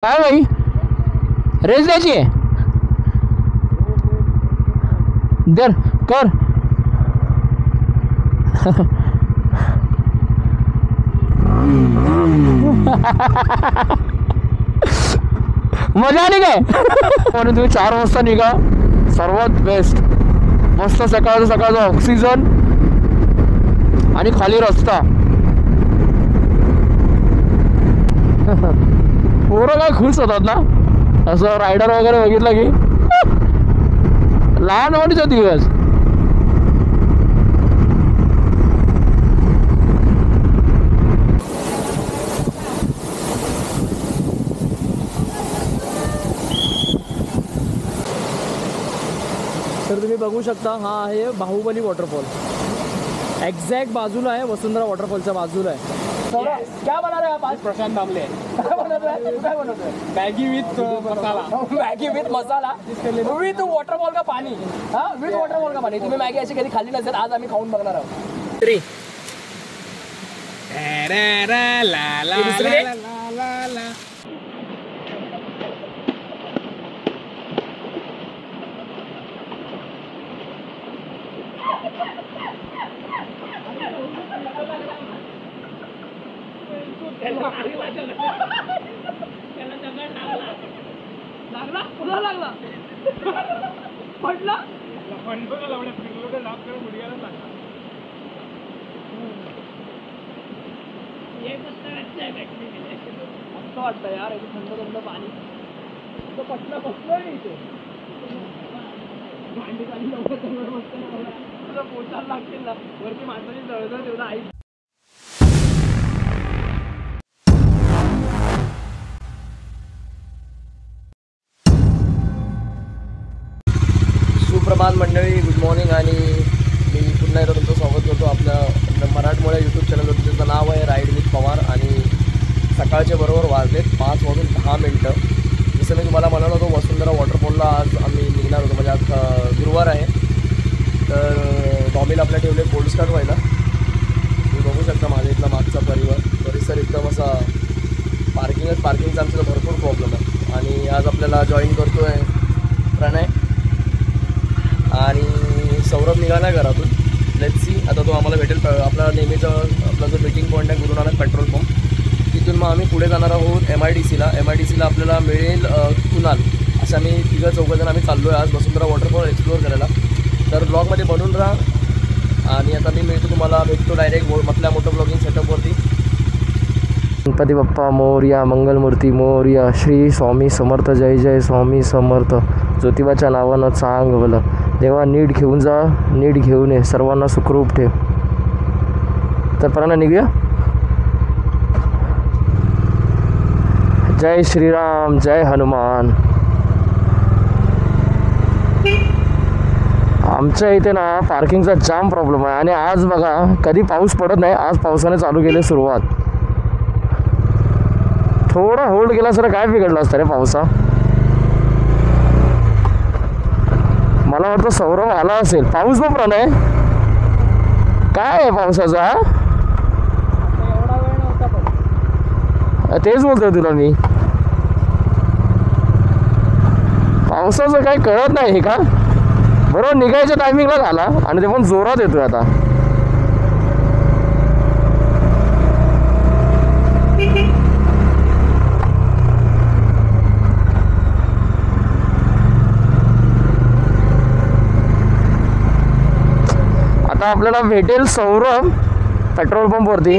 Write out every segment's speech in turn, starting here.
काय भाई रेस द्यायची आहे दर कर मजा आली काय म्हणून तुम्ही 4 वाजता निघा सर्वात बेस्ट मस्त सकाळचा ऑक्सिजन आणि खाली रस्ता पोरं काय खुश होतात ना असं रायडर वगैरे बघितलं की लहानपणीचा दिवस तर तुम्ही बघू शकता हा आहे बाहुबली वॉटरफॉल एक्झॅक्ट बाजूला आहे वसुंधरा वॉटरफॉलच्या बाजूला आहे क्या बना रहे आप आज प्रशांत दामले काय बनवत आहे Maggi with masala Maggi with masala with waterfall का पाणी हा विथ वॉटरफॉल का पाणी तुम्ही मॅगी अशी कधी खाल्ली नसेल आज आम्ही खाऊन बघणार आहोत लागला पुन्हा लागला पडला असं वाटतं यार थंड पाणी पटलं बसलोय इथे भांडी पाणी लवकर बसतं पोचायला लागतील ना वरती माणसाची जळजळ तेवढं आई सुप्रभात मंडळी गुड मॉर्निंग आणि मी पुन्हा एकदा तुमचं स्वागत करतो आपल्या मराठमोळ्या यूट्यूब चॅनलवर ज्याचं नाव आहे राईड विथ पवार आणि सकाळचे बरोबर वाजलेत 5:10 जसं मी तुम्हाला म्हणालो होतो वसुंधरा वॉटरफॉलला आज आम्ही निघणार होतो म्हणजे आज गुरुवार आहे तर डॉमीला आपल्या ठेवले कोल्ड स्टार्ट व्हायला तुम्ही बघू शकता माझ्या इथला मागचा परिसर एकदम असा पार्किंगचा आमचा भरपूर प्रॉब्लेम आहे आणि आज आपल्याला जॉईन करतो आहे प्रणय आणि सौरभ निघाला घरातून लेट्स सी आता तो आम्हाला भेटेल आपला नेहमीचा आपला जो मीटिंग पॉईंट आहे गुरुनानक पेट्रोल पंप तिथून मग आम्ही पुढे जाणार आहोत MIDCला आपल्याला मिळेल कुणाल असं आम्ही 3-4 जण आम्ही चाललो आहे आज वसुंधरा वॉटरफॉल एक्सप्लोअर करायला तर ब्लॉगमध्ये बनून राहा आणि आता मी भेटतो डायरेक्ट आपल्या मोठं ब्लॉगिंग सेटअपवरती गणपती बाप्पा मोरया मंगलमूर्ती मोरया श्री स्वामी समर्थ जय जय स्वामी समर्थ ज्योतिबाच्या नावानं चांग भलं देवा नीट घेऊन जा नीट घेऊन ये सर्वांना सुखरूप ठेव तर पर्यंत निघूया जय श्रीराम जय हनुमान आमच्या इथे ना पार्किंगचा जाम प्रॉब्लेम आहे आणि आज बघा कधी पाऊस पडत नाही आज पावसाने चालू केली सुरुवात थोडा होल्ड केला सर काय बिघडलं असतं रे पावसा मला वाटतं सौरभ आला असेल पाऊस पण प्रणय काय आहे पावसाचा एवढा वेळ नव्हता पण तेच बोलतोय तुला मी पावसाचं काही कळत नाही का बरोबर निघायच्या टायमिंगला झाला आणि ते पण जोरात येतोय आता आता आपल्याला भेटेल सौरभ पेट्रोल पंपवरती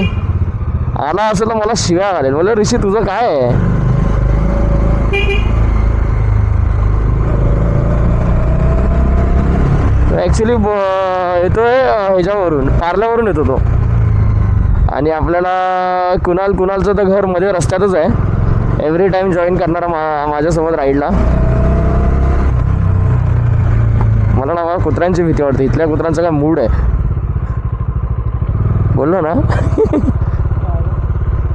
आला असेल तर मला शिव्या घालेल बोले ऋषी तुझं काय आहे ॲक्च्युली येतोय ह्याच्यावरून पार्ल्यावरून येतो तो आणि आपल्याला कुणालचं तर घर मध्ये रस्त्यातच आहे एव्हरी टाइम जॉईन करणारा माझ्यासोबत राईडला मला ना कुत्र्यांची भीती वाटते इथल्या कुत्र्यांचा काय मूड आहे बोललो ना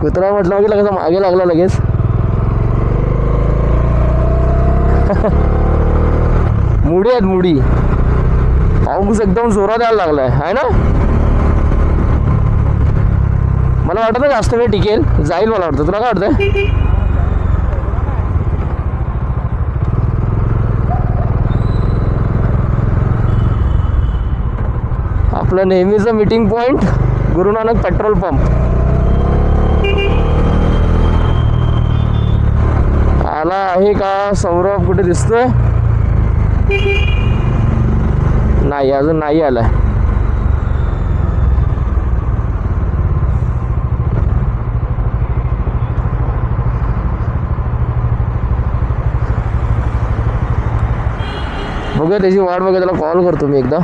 कुत्रा म्हटलं की लगेच मागे लागला लगेच मुडी आहेत मुडी पाऊस एकदम जोरात यायला लागलाय आहे ना मला वाटतं जास्त वेळ टिकेल जाईल मला वाटतं तुला काय वाटतंय आपलं नेहमीचं meeting point Guru Nanak petrol pump. आला आहे का सौरभ? कुठे दिसतोय? नाही, अजून नाही आलाय. बघूया, त्याची वाट बघा, त्याला कॉल करतो मी एकदा.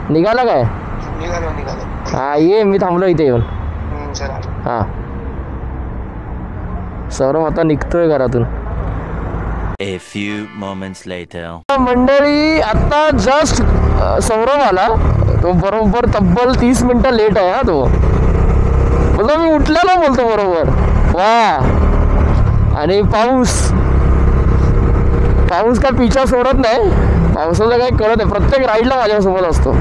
निघाला काय? निघालो. हा, ये, मी थांबलो इथे येऊन. चला. हा, सौरभ आता निघतोय घरातून. A few moments later. मंडळी, आता जस्ट सौरभ आला. तो बरोबर तब्बल 30 मिनिटं लेट आहे. हा, तो बोलतो मी उठलेला, बोलतो बरोबर. वा. आणि पाऊस काय पिछा सोडत नाही. पावसाचं काही कळत नाही. प्रत्येक राईडला माझ्यासोबत असतो.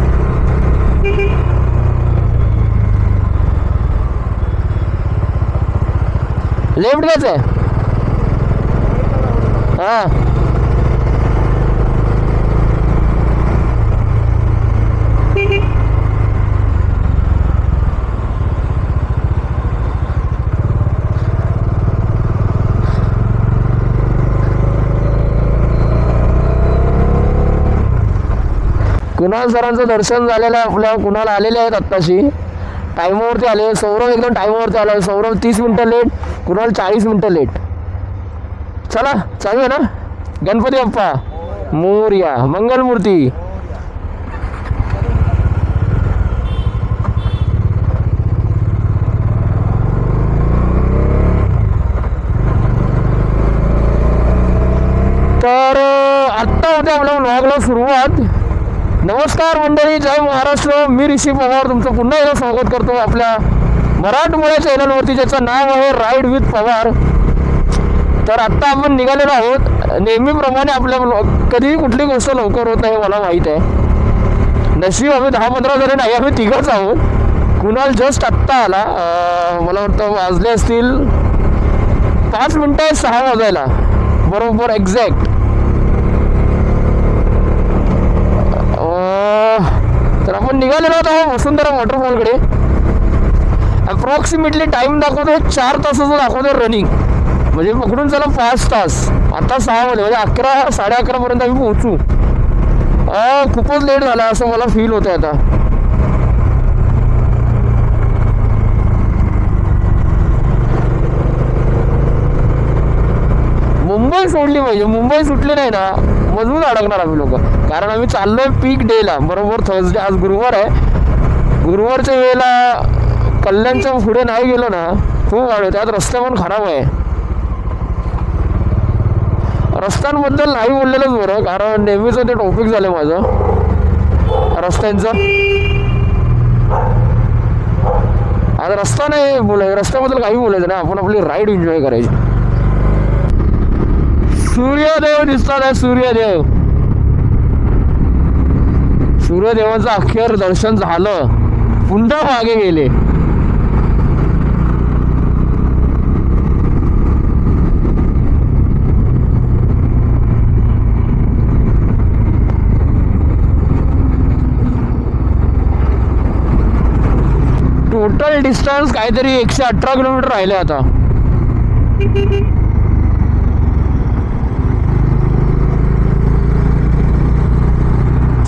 लेफ्ट घ्यायचंय. हा, कुणाल सरांचं दर्शन झालेलं आहे. आपल्या कुणाल आलेले आहेत आत्ताशी, टाईमावरती आले. सौरभ एकदम टाईमावरती आला. सौरभ 30 मिनिटं लेट, कुणाल 40 मिनिटं लेट. चला, चालू आहे ना. गणपती बाप्पा मोरया, मंगलमूर्ती. तर आत्ता होते आपल्या व्लॉगला सुरुवात. नमस्कार मंडळी, जय महाराष्ट्र. मी ऋषी पवार तुमचं पुन्हा एकदा स्वागत करतो आपल्या मराठमोळ्या चॅनलवरती, ज्याचं नाव आहे राईड विथ पवार. तर आत्ता आपण निघालेलो आहोत. नेहमीप्रमाणे आपल्या कधीही कुठली गोष्ट लवकर होत नाही, मला माहीत आहे. नशीब आम्ही 10-15 जण नाही, आम्ही तिघंच आहोत. कुणाल जस्ट आत्ता आला. मला वाटतं वाजले असतील 5 मिनटं 6 वाजायला बरोबर एक्झॅक्ट. तर आपण निघालेलो आहोत वसुंधरा वॉटरफॉलकडे. अप्रॉक्सिमेटली टाईम दाखवतो 4 तासाचं दाखवतो रनिंग, म्हणजे पकडून चला 5 तास. आता 6 वाजले, म्हणजे 11 साडे 11 पर्यंत आम्ही पोहोचू. खूपच लेट झाला असं मला फील होतं आता. मुंबई सोडली पाहिजे. मुंबई सुटली नाही ना, मजबूत अडकणार आम्ही लोक. कारण आम्ही चाललोय पीक डेला, बरोबर थर्सडे. आज गुरुवार आहे. गुरुवारच्या वेळेला कल्याणच्या पुढे नाही गेलो ना, खूप वाढ. त्यात रस्ते पण खराब आहे. रस्त्यांबद्दल नाही बोललेलंच बरं, कारण नेहमीचं ते टॉपिक झालं माझं रस्त्यांचं. आज रस्ता नाही बोलायचं, रस्त्याबद्दल काही बोलायचं नाही. आपण आपली राईड एन्जॉय करायची. सूर्यदेव दिसतात आहे. सूर्यदेवाचं अखेर दर्शन झालं. पुन्हा मागे गेले. टोटल डिस्टन्स काहीतरी 118 किलोमीटर राहिले आता.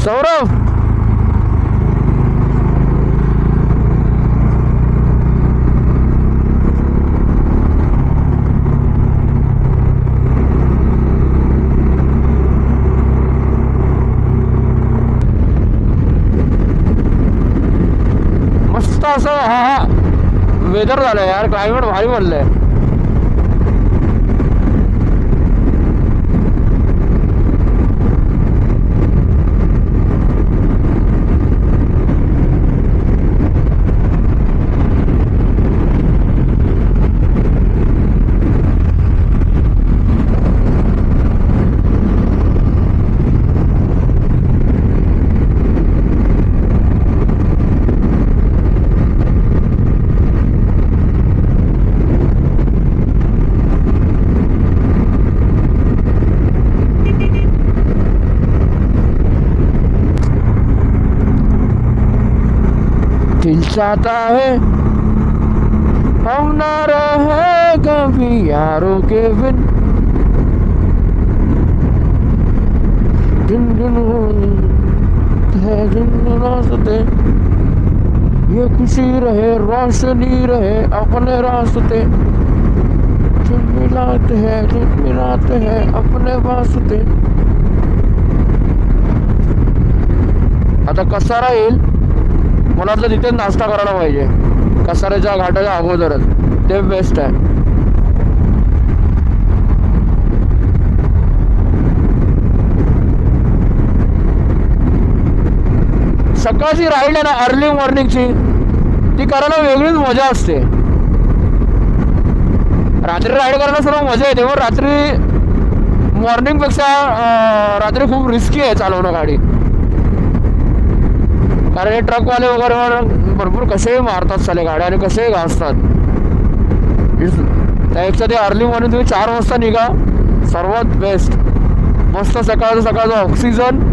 सौरभ, मस्त असं हा वेदर झालंय यार. क्लायमेट भारी बनलंय. चाहता है हम ना रहे कभी यारों के बिन, दिन दिन है दिन रास्ते, ये खुशी रहे रोशनी रहे अपने रास्ते, झिलमिलाते हैं अपने वास्ते. आता कसारा येईल, मला वाटतं तिथे नाश्ता करायला पाहिजे कसाऱ्याच्या घाटाच्या अगोदरच, ते बेस्ट आहे. सकाळची राईड आहे ना अर्ली मॉर्निंगची, ती करायला वेगळीच मजा असते. रात्री राईड करायला सुद्धा मजा येते, पण रात्री मॉर्निंगपेक्षा रात्री खूप रिस्की आहे चालवणं गाडी. कारण हे ट्रकवाले वगैरे भरपूर कसेही मारतात साले गाड्या आणि कसेही घासतात. त्यापेक्षा ते अर्ली मॉर्निंग तुम्ही 4 वाजता निघा, सर्वात बेस्ट. मस्त सकाळचं ऑक्सिजन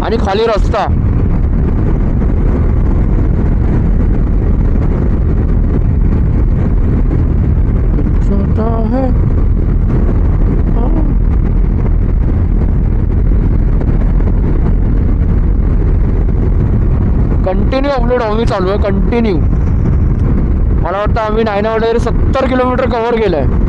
आणि खाली रस्ता. कंटिन्यू अपलोड आम्ही चालू आहे, कंटिन्यू. मला वाटतं आम्ही 9 वगैरे 70 किलोमीटर कव्हर केलं आहे.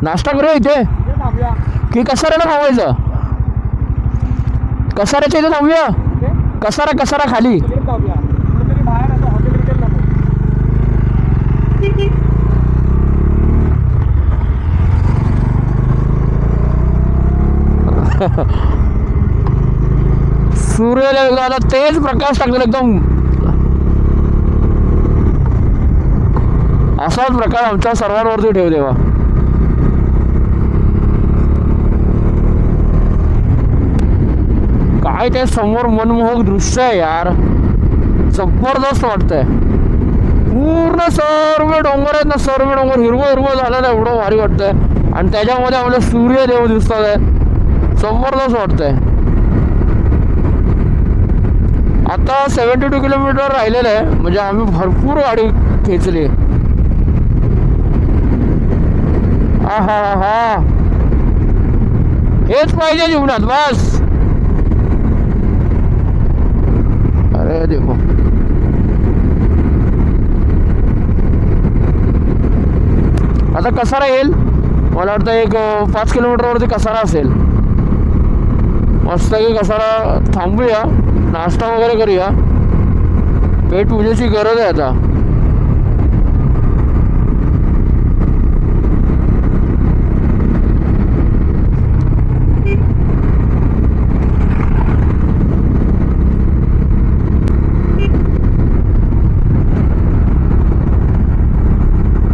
नाश्ता करूया इथे की कसाऱ्याला थांबायचं? कसाऱ्याच्या इथे थांबूया. कसारा खाली. सूर्याला एकदा आता तेच प्रकाश टाकलेला एकदम. असाच प्रकाश आमच्या सर्वांवरती ठेव देवा. काय ते समोर मनमोहक दृश्य आहे यार, जबरदस्त वाटतंय. पूर्ण सर्व डोंगर आहेत ना, सर्व डोंगर हिरवं झालं ना, एवढं भारी वाटतंय. आणि त्याच्यामध्ये आपले सूर्यदेव दिसतात आहेत, जबरदस्त वाटतंय. आता 72 किलोमीटर राहिलेलं आहे, म्हणजे आम्ही भरपूर गाडी खेचली. हा हेच पाहिजे जीवनात बस. अरे देखो आता कसारा येईल, मला वाटतं एक 5 किलोमीटरवरती कसारा असेल. मस्त की कसारा थांबूया, नाश्ता वगैरे करूया. पेट पूजेची गरज आहे आता.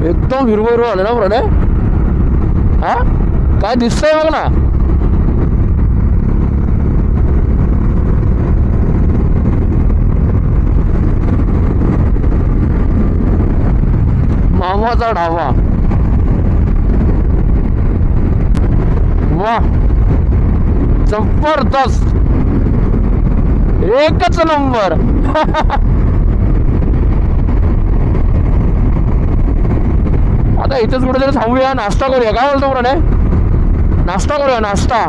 एकदम हिरवं आलं ना प्रणय. हा काय दिसतंय बघ ना. मामाचा ढाबा, वा जबरदस्त, एकच नंबर. आता इथेच कुठेतरी थांबूया, नाश्ता करूया. काय बोलतो प्रणय? नाश्ता करूया, नाश्ता.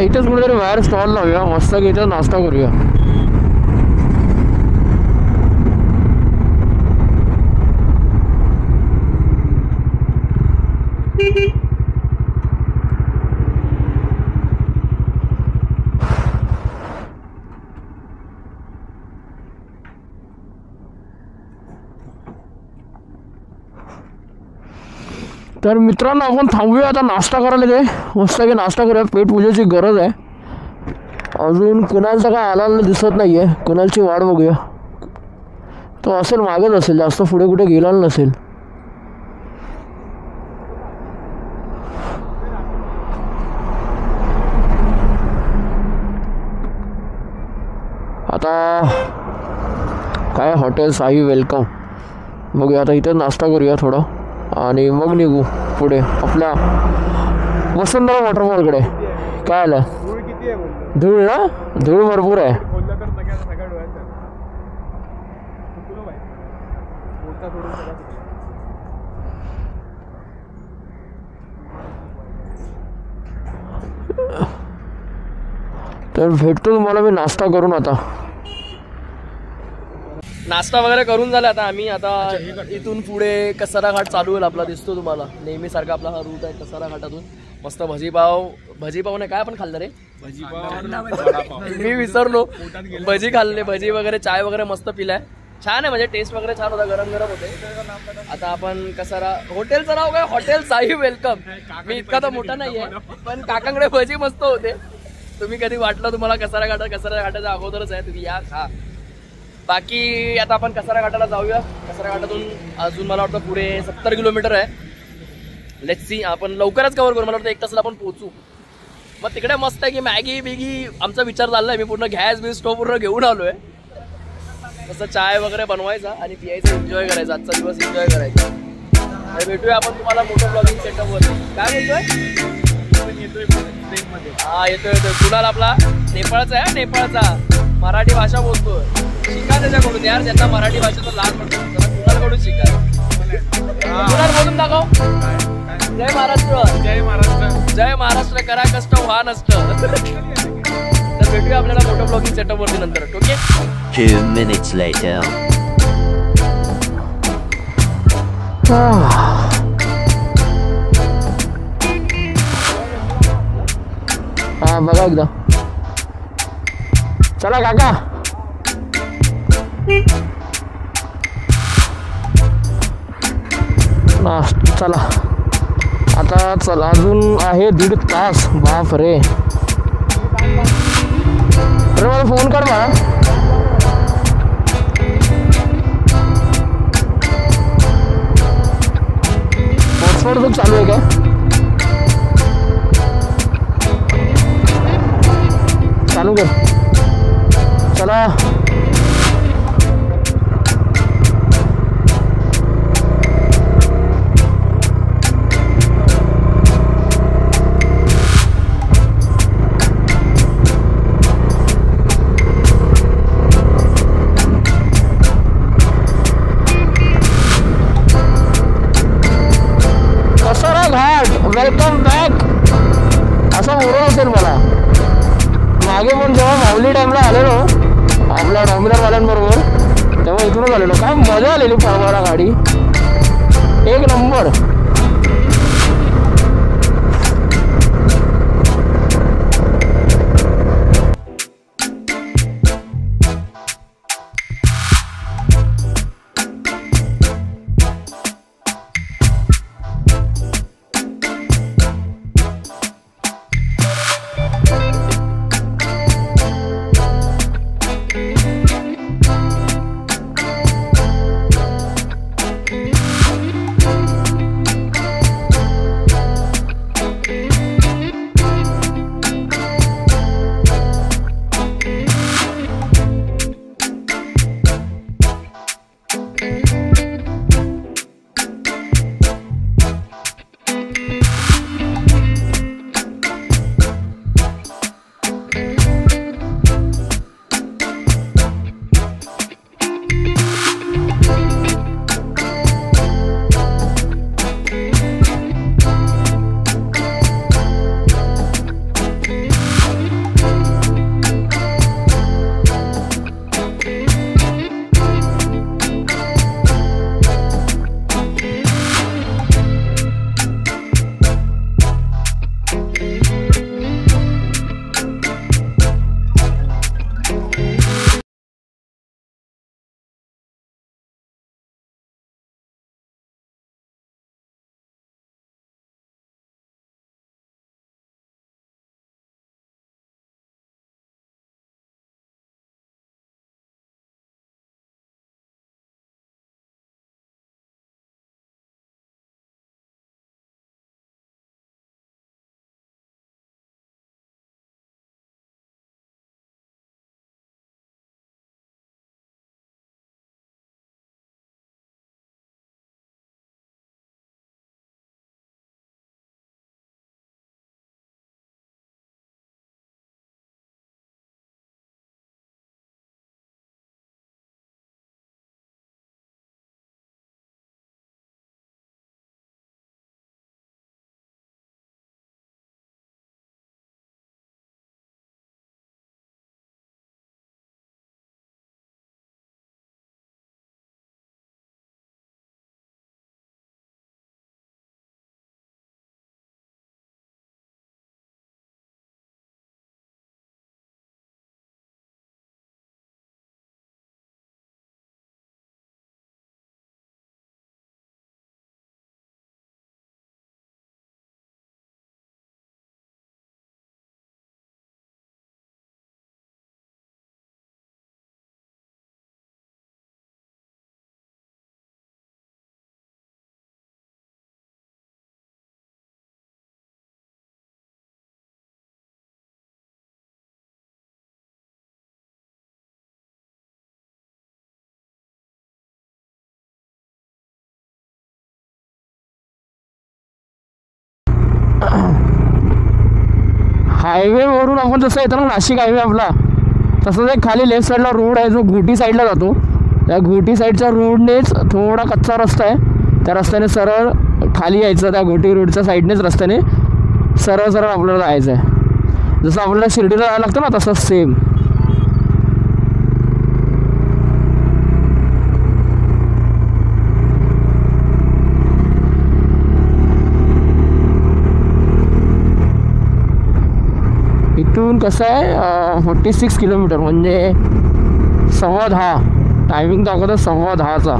इथेच कुठेतरी बाहेर स्टॉल लावूया, मस्त की इथं नाश्ता करूया. तर मित्रांनो आपण थांबूया आता नाश्ता करायला काय मस्त की नाश्ता करूया पेट पूजेची गरज आहे अजून कुणालचा काय आलेला दिसत नाही आहे कुणालची वाट बघूया तो असेल मागेच असेल जास्त पुढे कुठे गेलेला नसेल आता काय हॉटेल साई वेलकम बघूया आता इथे नाश्ता करूया थोडा आणि मग निघू पुढे आपल्या वसुंधरा वॉटरफॉलकडे काय आलं धूळ किती आहे बोलतो धूळ ना धूळ भरपूर आहे बोललं तर सगळ्या डोळ्यात चुकलो बाई बोलता सोडून सगळं तर भेटतो तुम्हाला मी नाश्ता करून आता नाश्ता वगैरे करून झाला आता आम्ही आता इथून पुढे कसारा घाट चालू होईल आपला दिसतो तुम्हाला नेहमीसारखा आपला हा रूट आहे कसारा घाटातून मस्त भजीपाव नाही काय आपण खाल्लं रे मी विसरलो भजी खाल्ले भजी वगैरे चाय वगैरे मस्त पिलाय छान आहे म्हणजे टेस्ट वगैरे छान होता गरम गरम होते आता आपण कसारा हॉटेलचं नाव काय हॉटेल साई वेलकम मी इतका तर मोठा नाहीये पण काकांकडे भजी मस्त होते तुम्ही कधी वाटलं तुम्हाला कसारा घाटाच्या अगोदरच आहे तुम्ही या खा बाकी आता आपण कसारा घाटाला जाऊया कसारा घाटातून अजून मला वाटतं पुढे 70 किलोमीटर आहे लेट्स सी आपण लवकरच कव्हर करू मला वाटतं 1 तासाला आपण पोहोचू मग तिकडे मस्त आहे की मॅगी बिगी आमचा विचार चाललाय मी पूर्ण गॅस बीस स्टोव पूर्ण घेऊन आलोय तसं चाय वगैरे बनवायचा आणि पियायचं एन्जॉय करायचा आजचा दिवस एन्जॉय करायचा आणि भेटूया आपण तुम्हाला मोठं ब्लॉगिंग सेटअपवर काय बोलतोय हा येतोय कुणाल आपला नेपाळचा आहे नेपाळचा मराठी भाषा बोलतोय शिका त्याच्याकडून यार ज्यांना मराठी भाषेचा लाज म्हणतो कुणालकडून शिका कुणाल बोलून दाखव जय महाराष्ट्र जय महाराष्ट्र जय महाराष्ट्र करा कष्ट व्हा नष्ट तर भेटूया आपल्याला मोठं ब्लॉगिंग सेटअप वरती नंतर ओके 2 minutes later. हा बघा एकदा चला काका चला आता चला अजून आहे 1.5 तास बाप रे अरे मला फोन कर बा हॉटस्पॉट तो चालू आहे काय चालू कर चला वेलकम बॅक असं बोलून असेल मला मागे पण जेव्हा माऊली टाईमला आलेलो आपल्या डॉमिनरवाल्यांबरोबर तेव्हा इथूनच आलेलो काय मजा आलेली परवाला गाडी 1 नंबर हायवेवरून आपण जसं येतो ना नाशिक हायवे आपला, तसंच एक खाली लेफ्ट साईडला रोड आहे जो घोटी साईडला जातो. त्या घोटी साईडच्या रोडनेच थोडा कच्चा रस्ता आहे, त्या रस्त्याने सरळ खाली यायचं. त्या घोटी रोडच्या साईडनेच रस्त्याने सरळ सरळ आपल्याला जायचं आहे. जसं आपल्याला शिर्डीला जायला लागतं ना तसंच सेम. इथून कसं आहे 46 किलोमीटर म्हणजे 10:15. टायमिंग दाखवतं 10:15चा.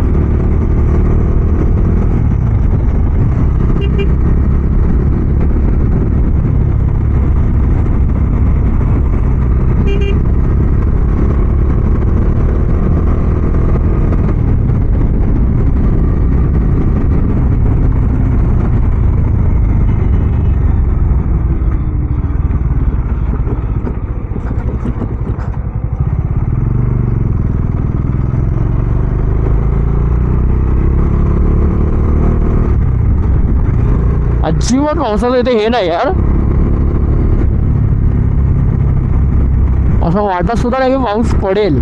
अजिबात पावसाचं इथे हे नाही यार, असं वाटत सुद्धा नाही की पाऊस पडेल,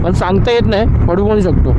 पण सांगता येत नाही, पडू पण शकतो.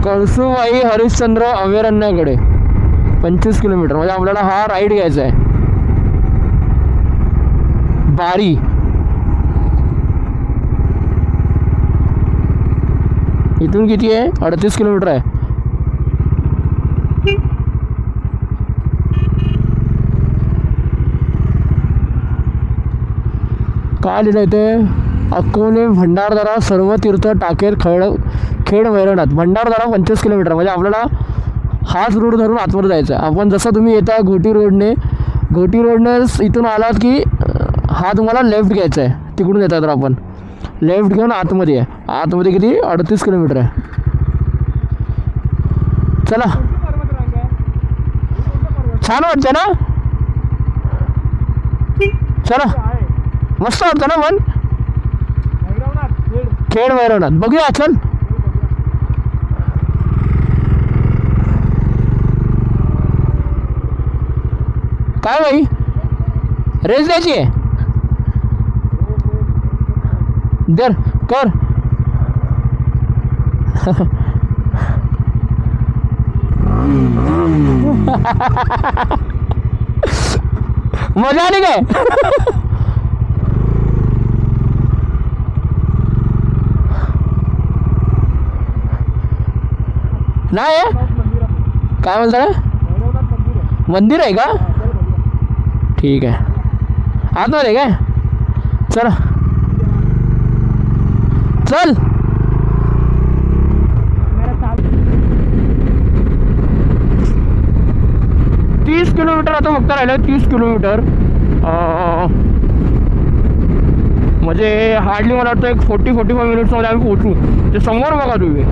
कळसुबाई हरिश्चंद्र अभयारण्याकडे 25 किलोमीटर म्हणजे आपल्याला हा राईड घ्यायचा आहे. बारी इथून किती आहे? 38 किलोमीटर आहे. काय लिहिलं इथे? अकोले भंडारदरा सर्व तीर्थ टाकेर खेड वैरनाथ. भंडारदरा 25 किलोमीटर म्हणजे आपल्याला हाच रोड धरून आतमध्ये जायचं आहे. आपण जसं तुम्ही येता घोटी रोडने इथून आलात की हा तुम्हाला लेफ्ट घ्यायचा आहे. तिकडून येतात तर आपण लेफ्ट घेऊन आतमध्ये आहे. आतमध्ये किती? 38 किलोमीटर आहे. चला, छान वाटतं ना? चला, मस्त वाटतं ना? पण खेड वैरवनाथ बघूया. चल, काय बाई रेस द्यायची आहे? दर कर. मजा आली काय? नाही आहे? काय म्हणता? मंदिर आहे का? ठीक आहे, आतमध्ये काय? चला चल. तीस किलोमीटर आता फक्त राहिलं. 30 किलोमीटर म्हणजे हार्डली मला वाटतं एक 40-45 मिनिट्समध्ये आम्ही पोहोचू. ते समोर बघा तुम्ही,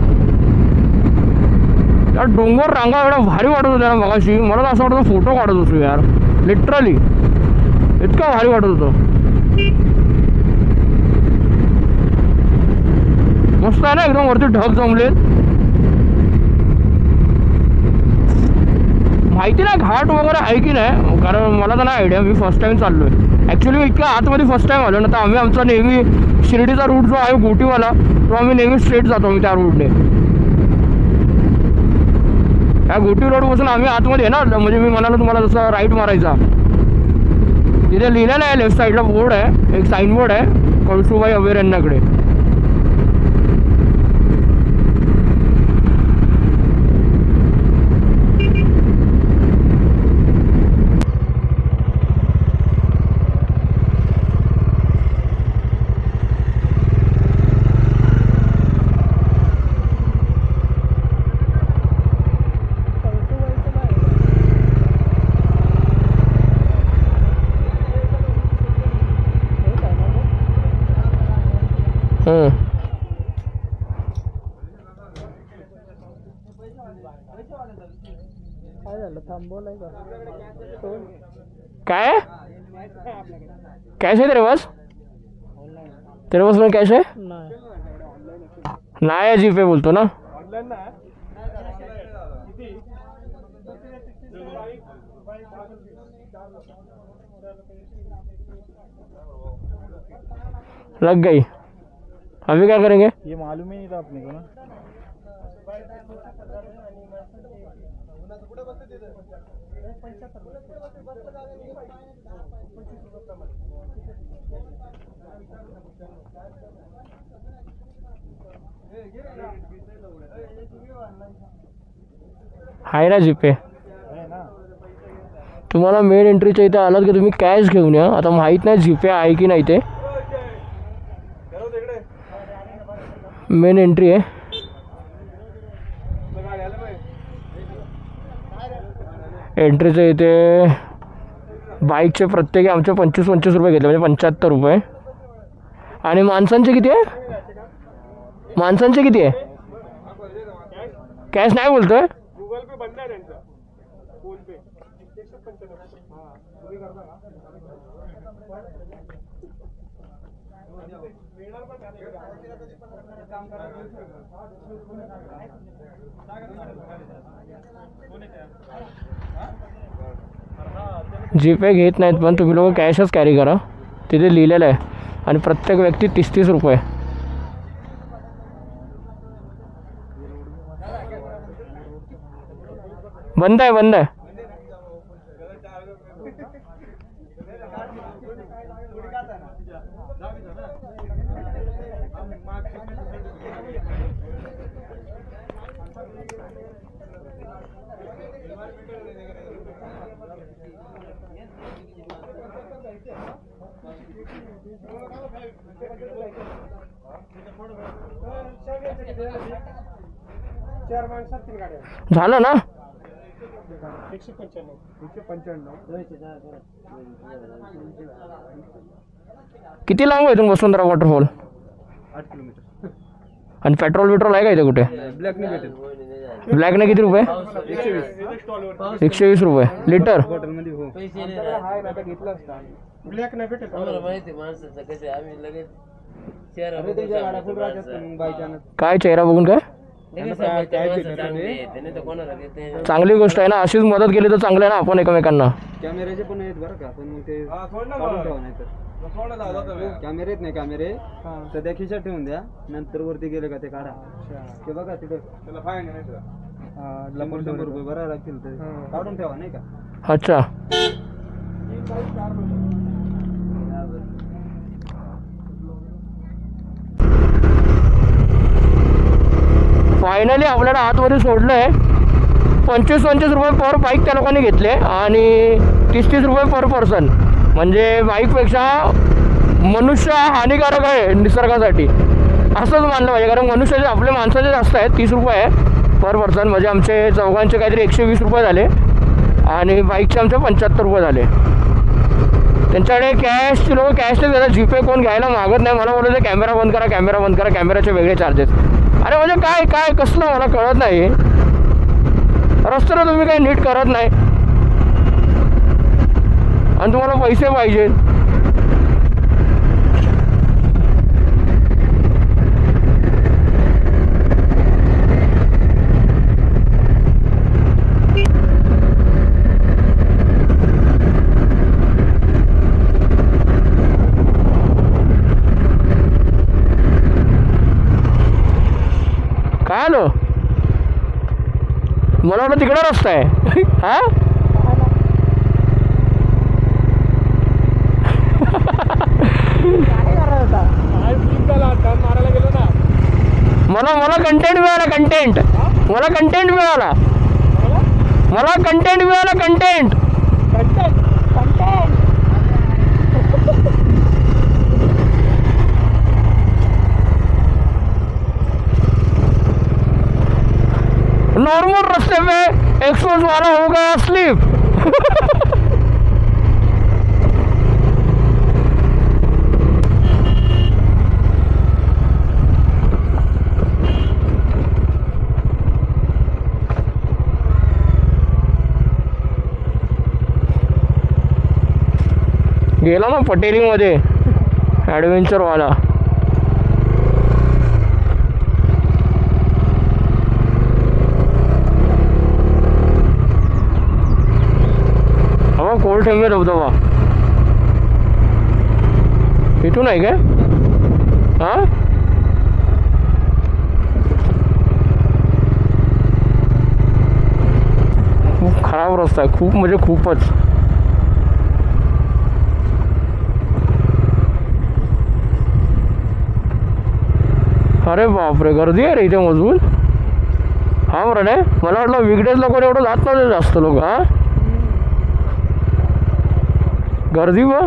त्या डोंगर रांगा एवढा भारी वाटत होत्या ना मगाशी. मला तर असं वाटतं फोटो काढत होतो यार, लिटरली इतकं भारी वाटत होतं. मस्त आहे ना, एकदम वरती ढग जमलेत. माहिती नाही घाट वगैरे आहे की नाही, कारण मला तर नाही आयडिया. मी फर्स्ट टाइम चाललो आहे ॲक्च्युली. इतक्या आतमध्ये फर्स्ट टाइम आलो ना. तर आम्ही आमचा नेहमी शिर्डीचा रूट जो आहे घोटीवाला, तो आम्ही नेहमी स्ट्रेट जातो मी त्या रूटने. ह्या घोटी रोडपासून आम्ही आतमध्ये आहे ना, म्हणजे मी म्हणालो तुम्हाला जसं राईट मारायचा. तिथे लिहिलेलं आहे, लेफ्ट साईडला बोर्ड आहे, एक साईन बोर्ड आहे कळसुबाई अभयारण्याकडे. काय कॅश आहे तेरे पास? तेरे पास में कॅश आहे? नाही जीपे बोलतो ना. ऑनलाईन ना किती लग गई. अभी क्या करेंगे? ये मालूम ही नहीं था अपने को ना. आहे ना जीपे. है ना. तुम्हाला मेन एंट्रीच्या इथे आलात की तुम्ही कॅश घेऊन या. आता माहीत नाही जीपे आहे की नाही. ते मेन एंट्री आहे. एंट्रीच्या इथे बाईकचे प्रत्येकी आमचे 25-25 रुपये घेतले, म्हणजे 75 रुपये. आणि माणसांचे किती आहे? माणसांचे किती आहे? कॅश नाही बोलतोय. गूगल पे बंद आहे त्यांचा. फोन पे 195. हां तुम्ही करता का? जीपे घेत नाहीत, पण तुम्ही लोक कॅशच कॅरी करा. तिथे लिहिलेलं आहे. आणि प्रत्येक व्यक्ती 30-30 रुपये. बंद आहे बंद आहे. चार माणसात 3 गाड्या. झालं ना. 195. किती लांब आहे इथून वसुंधरा वॉटरफॉल? 8 किलोमीटर. आणि पेट्रोल आहे का इथे कुठे? ब्लॅक नाही भेटेल. ब्लॅकने किती रुपये? 120 रुपये लिटर. बॉटल मध्ये हो. पैसे नाही ना घेतला असता. ब्लॅक नाही भेटेल. आम्हाला माहिती माणसाचं कसं आम्ही लगेच चेहरा बघून गाडा फुल राहतात मग बायचानच. काय चेहरा बघून काय? चांगली गोष्ट आहे ना. अशीच मदत केली तर चांगलं आहे ना. आपण एकमेकांना. कॅमेऱ्याचे पण आहेत बरं का, पण मग ते काढून ठेवा. नाही तर कॅमेरे आहेत. नाही कॅमेरे सध्या खिशात ठेवून द्या. नंतर वरती गेले का ते काढा. ते बघा तिथे त्याला फाईन नाही तर 100 रुपये भरायला लागतील. ते काढून ठेवा नाही का. अच्छा. फायनली आपल्याला आतमध्ये सोडलं आहे. 25-25 रुपये पर बाईक त्या लोकांनी घेतले आणि 30-30 रुपये पर पर्सन. म्हणजे बाईकपेक्षा मनुष्य हानिकारक आहे निसर्गासाठी असंच मानलं पाहिजे. कारण मनुष्याचे आपले माणसाचे जास्त आहेत. 30 रुपये आहे पर पर्सन. म्हणजे आमचे चौघांचे काहीतरी 120 रुपये झाले आणि बाईकचे आमचे 75 रुपये झाले. त्यांच्याकडे कॅश लोक कॅश नाही देतात. जीपे कोण घ्यायला मागत नाही. मला बोलले कॅमेरा बंद करा, कॅमेरा बंद करा, कॅमेराचे वेगळे चार्जेस. अरे म्हणजे काय काय कसलं मला कळत नाही. रस्त्याला तुम्ही काही नीट करत नाही आणि तुम्हाला पैसे पाहिजे. काय आलो? मला वाटलं तिकडे रस्ता आहे. हा मला कंटेंट मिळाला. मला कंटेंट मिळाला. नॉर्मल रास्ते पे एक्सपोज वाला हो गया स्लिप. गेला ना पटेलीमध्ये ॲडव्हेंचरवाला. हा कोलठेंबे धबधबा इथून आहे काय? हा खूप खराब रस्ता आहे, खूप म्हणजे खूपच. अरे बापरे, गर्दी आहे रे इथे मजबूत. हा बरं नाही, मला वाटलं वीकडेज लोक एवढं जात नव्हते जास्त लोक. हा गर्दी बा.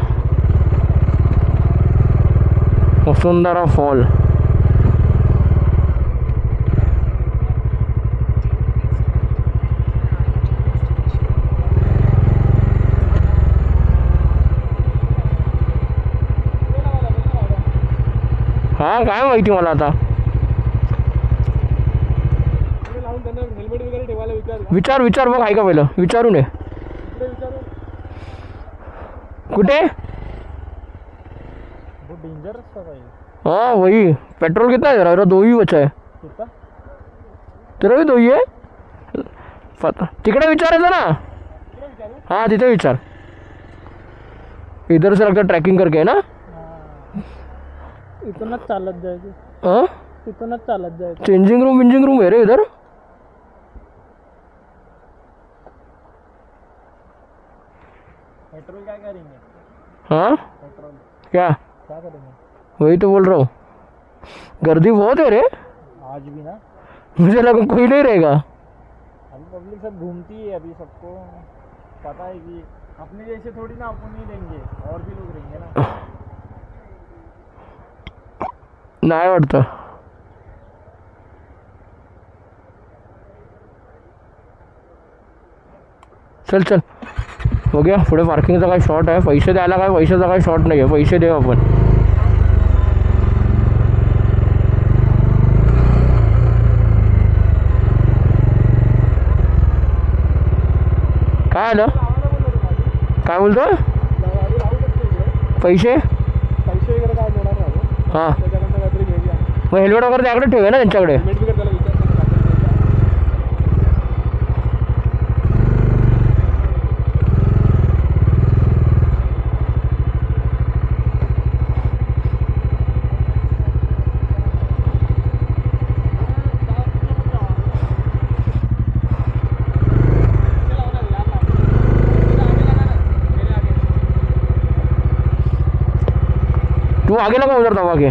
वसुंधरा फॉल. हा काय माहिती मला आता. विचार विचार बघ, आहे का पहिलं विचारून ये. कुठे? हाँ वही पेट्रोल कितना है जरा, दो ही बचा है. तेरा भी दो ही है पता. तिकडे विचारायचं ना. हाँ तिथे विचार. इधर से लगता ट्रैकिंग करके है ना. इथूनच चालत जायचं. हाँ इथूनच चालत जायचं. चेंजिंग रूम है रे इधर. पेट्रोल क्या करेंगे? हाँ पेट्रोल क्या करेंगे? वही तो बोल रहा हूँ, गर्दी बहुत है रे. आज भी ना, मुझे लगा कोई नहीं रहेगा. अभी पब्लिक सब घूमती है. अभी सबको पता है कि अपने जैसे थोड़ी ना अपन नहीं देंगे, और भी लोग रहेंगे ना. नाही वाटतं. चल चल बघूया पुढे पार्किंगचा काय शॉर्ट आहे. पैसे द्यायला काय पैशाचा काय शॉर्ट नाही आहे. पैसे देऊ आपण. काय आलं? काय बोलतो? पैसे पैसे वगैरे काय देणार नाही. हां त्याच्याकडनं काहीतरी घ्यायची. मग हेल्मेट वगैरे त्याकडे ठेवे ना त्यांच्याकडे. हेल्मेट वगैरे त्याला विचारतात. तू आगे लगा उधर दबा के.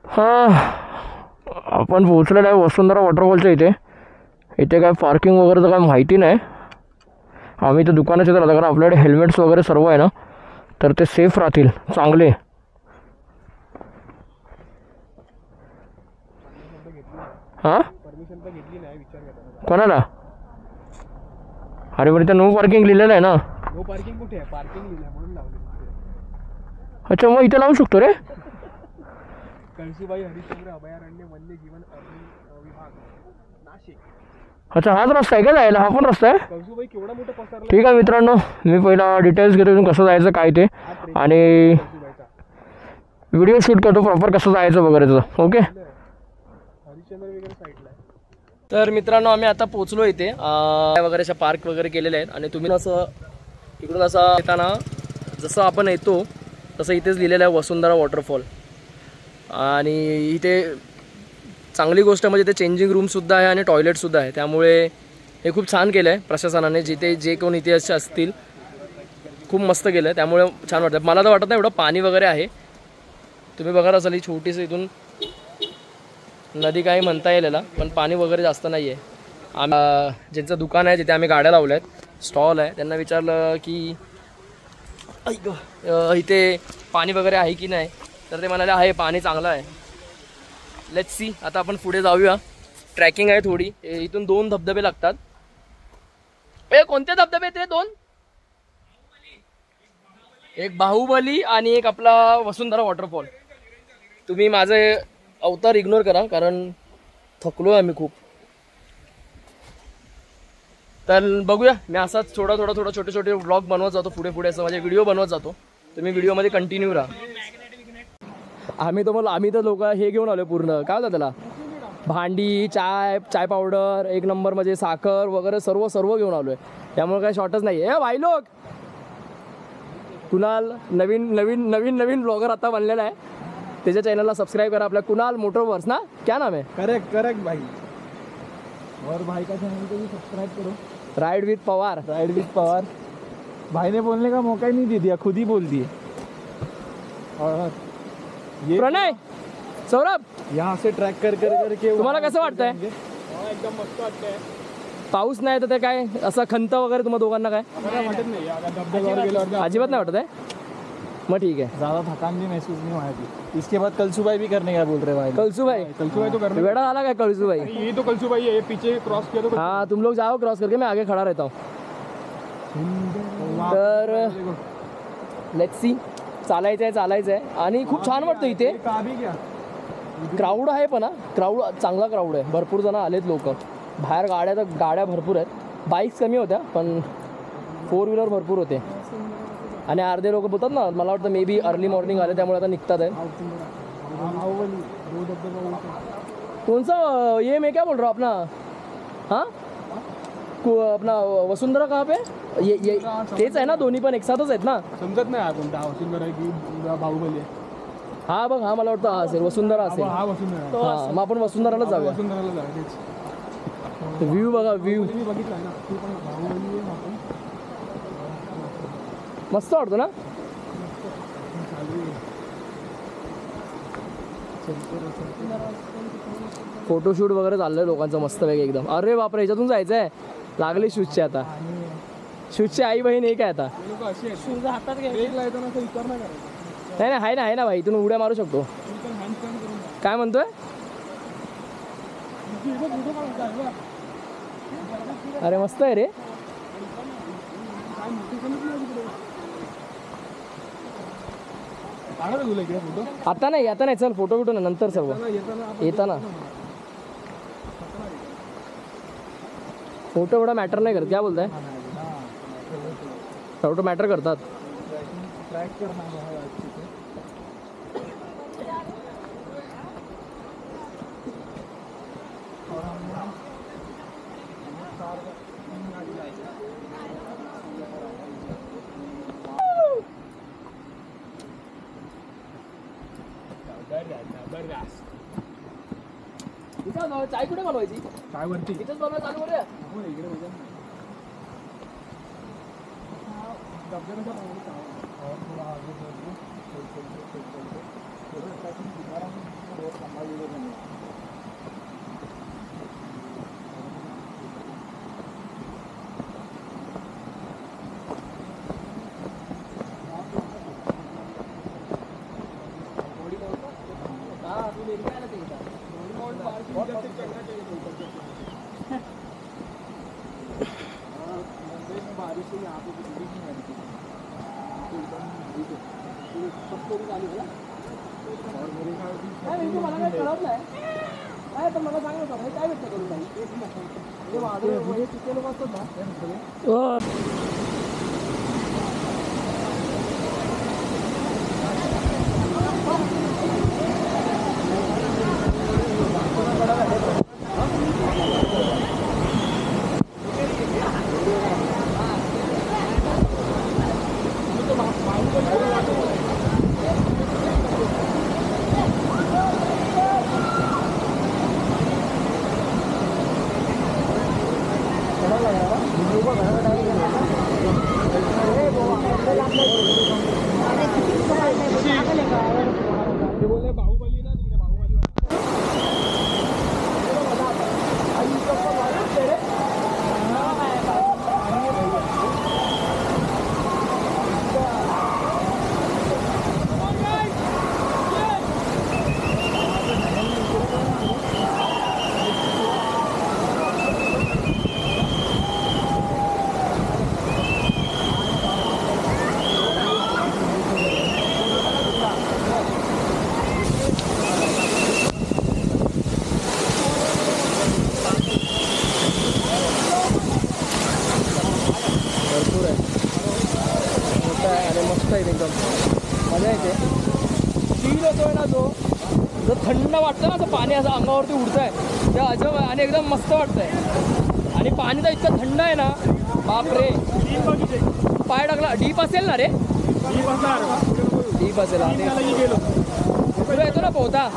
हां आपण पोहोचलेलो आहे वसुंधरा वॉटरफॉलच्या इथे. इथे काय पार्किंग वगैरेचं काय माहिती नाही. आम्ही तर दुकानाच्या इथे राहतो कारण आपल्याकडे हेल्मेट्स वगैरे सर्व आहे ना, तर ते सेफ राहतील चांगले. हां परमिशन तर घेतली नाही, विचार करता. कोणाला? अरे पण इथं नो पार्किंग लिहिलेलं आहे ना. नो पार्किंग कुठे आहे? पार्किंग लिहिलं म्हणून लावले. अच्छा मग इथे लावू शकतो रे. कळसुबाई हरिश्चंद्र अभयारण्य वन्यजीवन विभाग नाशिक. अच्छा हाच रस्ता आहे का जायला? हा पण रस्ता आहे. कळसुबाई केवढा मोठा पसरला. ठीक आहे मित्रांनो, मी पहिला डिटेल्स घेतो इथून कसं जायचं काय ते, आणि कळसुबाईचा व्हिडिओ शूट करतो प्रॉपर कसं जायचं वगैरेचं. ओके हरिश्चंद्र वगैरे साईडला आहे. तर मित्रांनो आम्ही आता पोहोचलो इथे. वगैरे अशा पार्क वगैरे केलेले आहेत. आणि तुम्ही असं इकडून असं येताना जसं आपण येतो तसं इथेच लिहिलेलं आहे वसुंधरा वॉटरफॉल. आणि इथे चांगली गोष्ट म्हणजे ते चेंजिंग रूमसुद्धा आहे आणि टॉयलेटसुद्धा आहे. त्यामुळे हे खूप छान केलं आहे प्रशासनाने. जिथे जे कोण इथे असे असतील खूप मस्त केलं आहे. त्यामुळे छान वाटतं. मला तर वाटत नाही एवढं पाणी वगैरे आहे. तुम्ही बघत असाल ही छोटीशी इथून नदी काही म्हणता येईल याला, पण पाणी वगैरे जास्त नाही आहे. ज्यांचं दुकान आहे जिथे आम्ही गाड्या लावल्या आहेत, स्टॉल आहे, त्यांना विचारलं की इथे पाणी वगैरे आहे की नाही, तर ते म्हणाले आहे पाणी चांगलं आहे. Let's see. आता आपण पुढे जाऊया. ट्रॅकिंग आहे थोडी. इथून 2 धबधबे लागतात. ए कोणते धबधबे आहेत रे दोन? एक बाहुबली आणि एक आपला वसुंधरा वॉटरफॉल. तुम्ही माझे अवतार इग्नोर करा कारण थकलो आहे मी खूप. तर बघूया, मी असाच थोडा छोटे छोटे व्लॉग बनवत जातो पुढे पुढे, असं माझे व्हिडिओ बनवत जातो. तुम्ही व्हिडिओमध्ये कंटिन्यू राहा. आम्ही तर लोक हे घेऊन आलो पूर्ण, काय होतं त्याला, भांडी, चाय पावडर, एक नंबर म्हणजे साखर वगैरे सर्व घेऊन आलोय. त्यामुळे काही शॉर्टच नाही आहे. भाई लोक, कुणाल नवीन ब्लॉगर आता बनलेला आहे. त्याच्या चॅनलला सबस्क्राईब करा. आपल्या कुणाल मोटरवर्स ना, क्या नाम है? करेक्ट भाई. और भाई का चैनल को भी सब्सक्राइब करो. Ride with Pawar. भाई ने बोलने का मौका ही नहीं दे दिया, खुद ही बोल दिए. और ये प्रणय, सौरभ, यहाँ से ट्रॅक करके तुम्हाला कसं वाटतंय? एकदम मस्त वाटतंय. पाऊस नाही तर ते काय असं खंत वगैरे तुम्हाला दोघांना काय वाटत नाही. अगर धबधब्यावर गेल्यावर अजिबात नाही वाटत आहे? मग ठीक है. ज़्यादा थकान भी महसूस नहीं हुआ थी. इसके बाद कलसूबाई भी करने का बोल रहे भाई. कलसूबाई तो करने. वेड़ा आला काय कलसूबाई? ये तो कलसूबाई है, ये पीछे क्रॉस किया तो. हाँ, तुम लोग जाओ क्रॉस करके, मैं आगे खड़ा रहता हूँ. तर लेट्स सी. चालायचं आहे आणि खूप छान वाटतं इथे. क्राऊड आहे पण चांगला क्राऊड आहे. भरपूर जण आलेत लोक. बाहेर गाड्या भरपूर आहेत. बाईक्स कमी होत्या पण 4 व्हीलर भरपूर होते. आणि अर्धे लोक बोलतात ना, मला वाटतं मे बी अर्ली मॉर्निंग आले त्यामुळे आता निघतात आहे. कोणसा ये मैं क्या बोल रहा हूँ अपना, हाँ अपना वसुंधरा कहाँ पे? ये तेच आहे ना, दोन्ही पण एक साथच आहेत ना. समजत नाही कोणता वसुंधरा आहे की बाहुबली. हा बघ, हा मला वाटतं हा असेल वसुंधरा असेल. हा वसुंधरा. हा, मग आपण वसुंधराला जाऊया. वसुंधराला जायचं. व्ह्यू बघा, व्ह्यू बघितला ना, ती पण बाहुबली आहे. आपण मस्त वाटतो ना. फोटोशूट वगैरे चाललंय लोकांचं मस्तपैकी एकदम. अरे बापरे, ह्याच्यातून जायचं आहे. लागले शूजचे आता. शूजची आई बहीण एक आहे आता. नाही आहे ना भाई, इथून उड्या मारू शकतो. काय म्हणतोय? अरे मस्त आहे रे. आता नाही चल, फोटो बिटो नंतर सर्व येताना. फोटो एवढा मॅटर नाही करत. क्या बोलताय? फोटो मॅटर करतात. चाय कुठे बनवायची? काय वरती इथेच बनवायला चालू करूया. मला सांग काय भेटतं करून काही तिथे लोक असतात ना. येतोय ना जो थंड वाटतं ना, असं पाणी असं अंगावरती उडतंय ते अजब आणि एकदम मस्त वाटतंय. आणि पाणी तर इतकं थंड आहे ना, बापरे. पाय टाकला डीप असेल ना रे, डीप असेल. तुला येतो ना पोहता?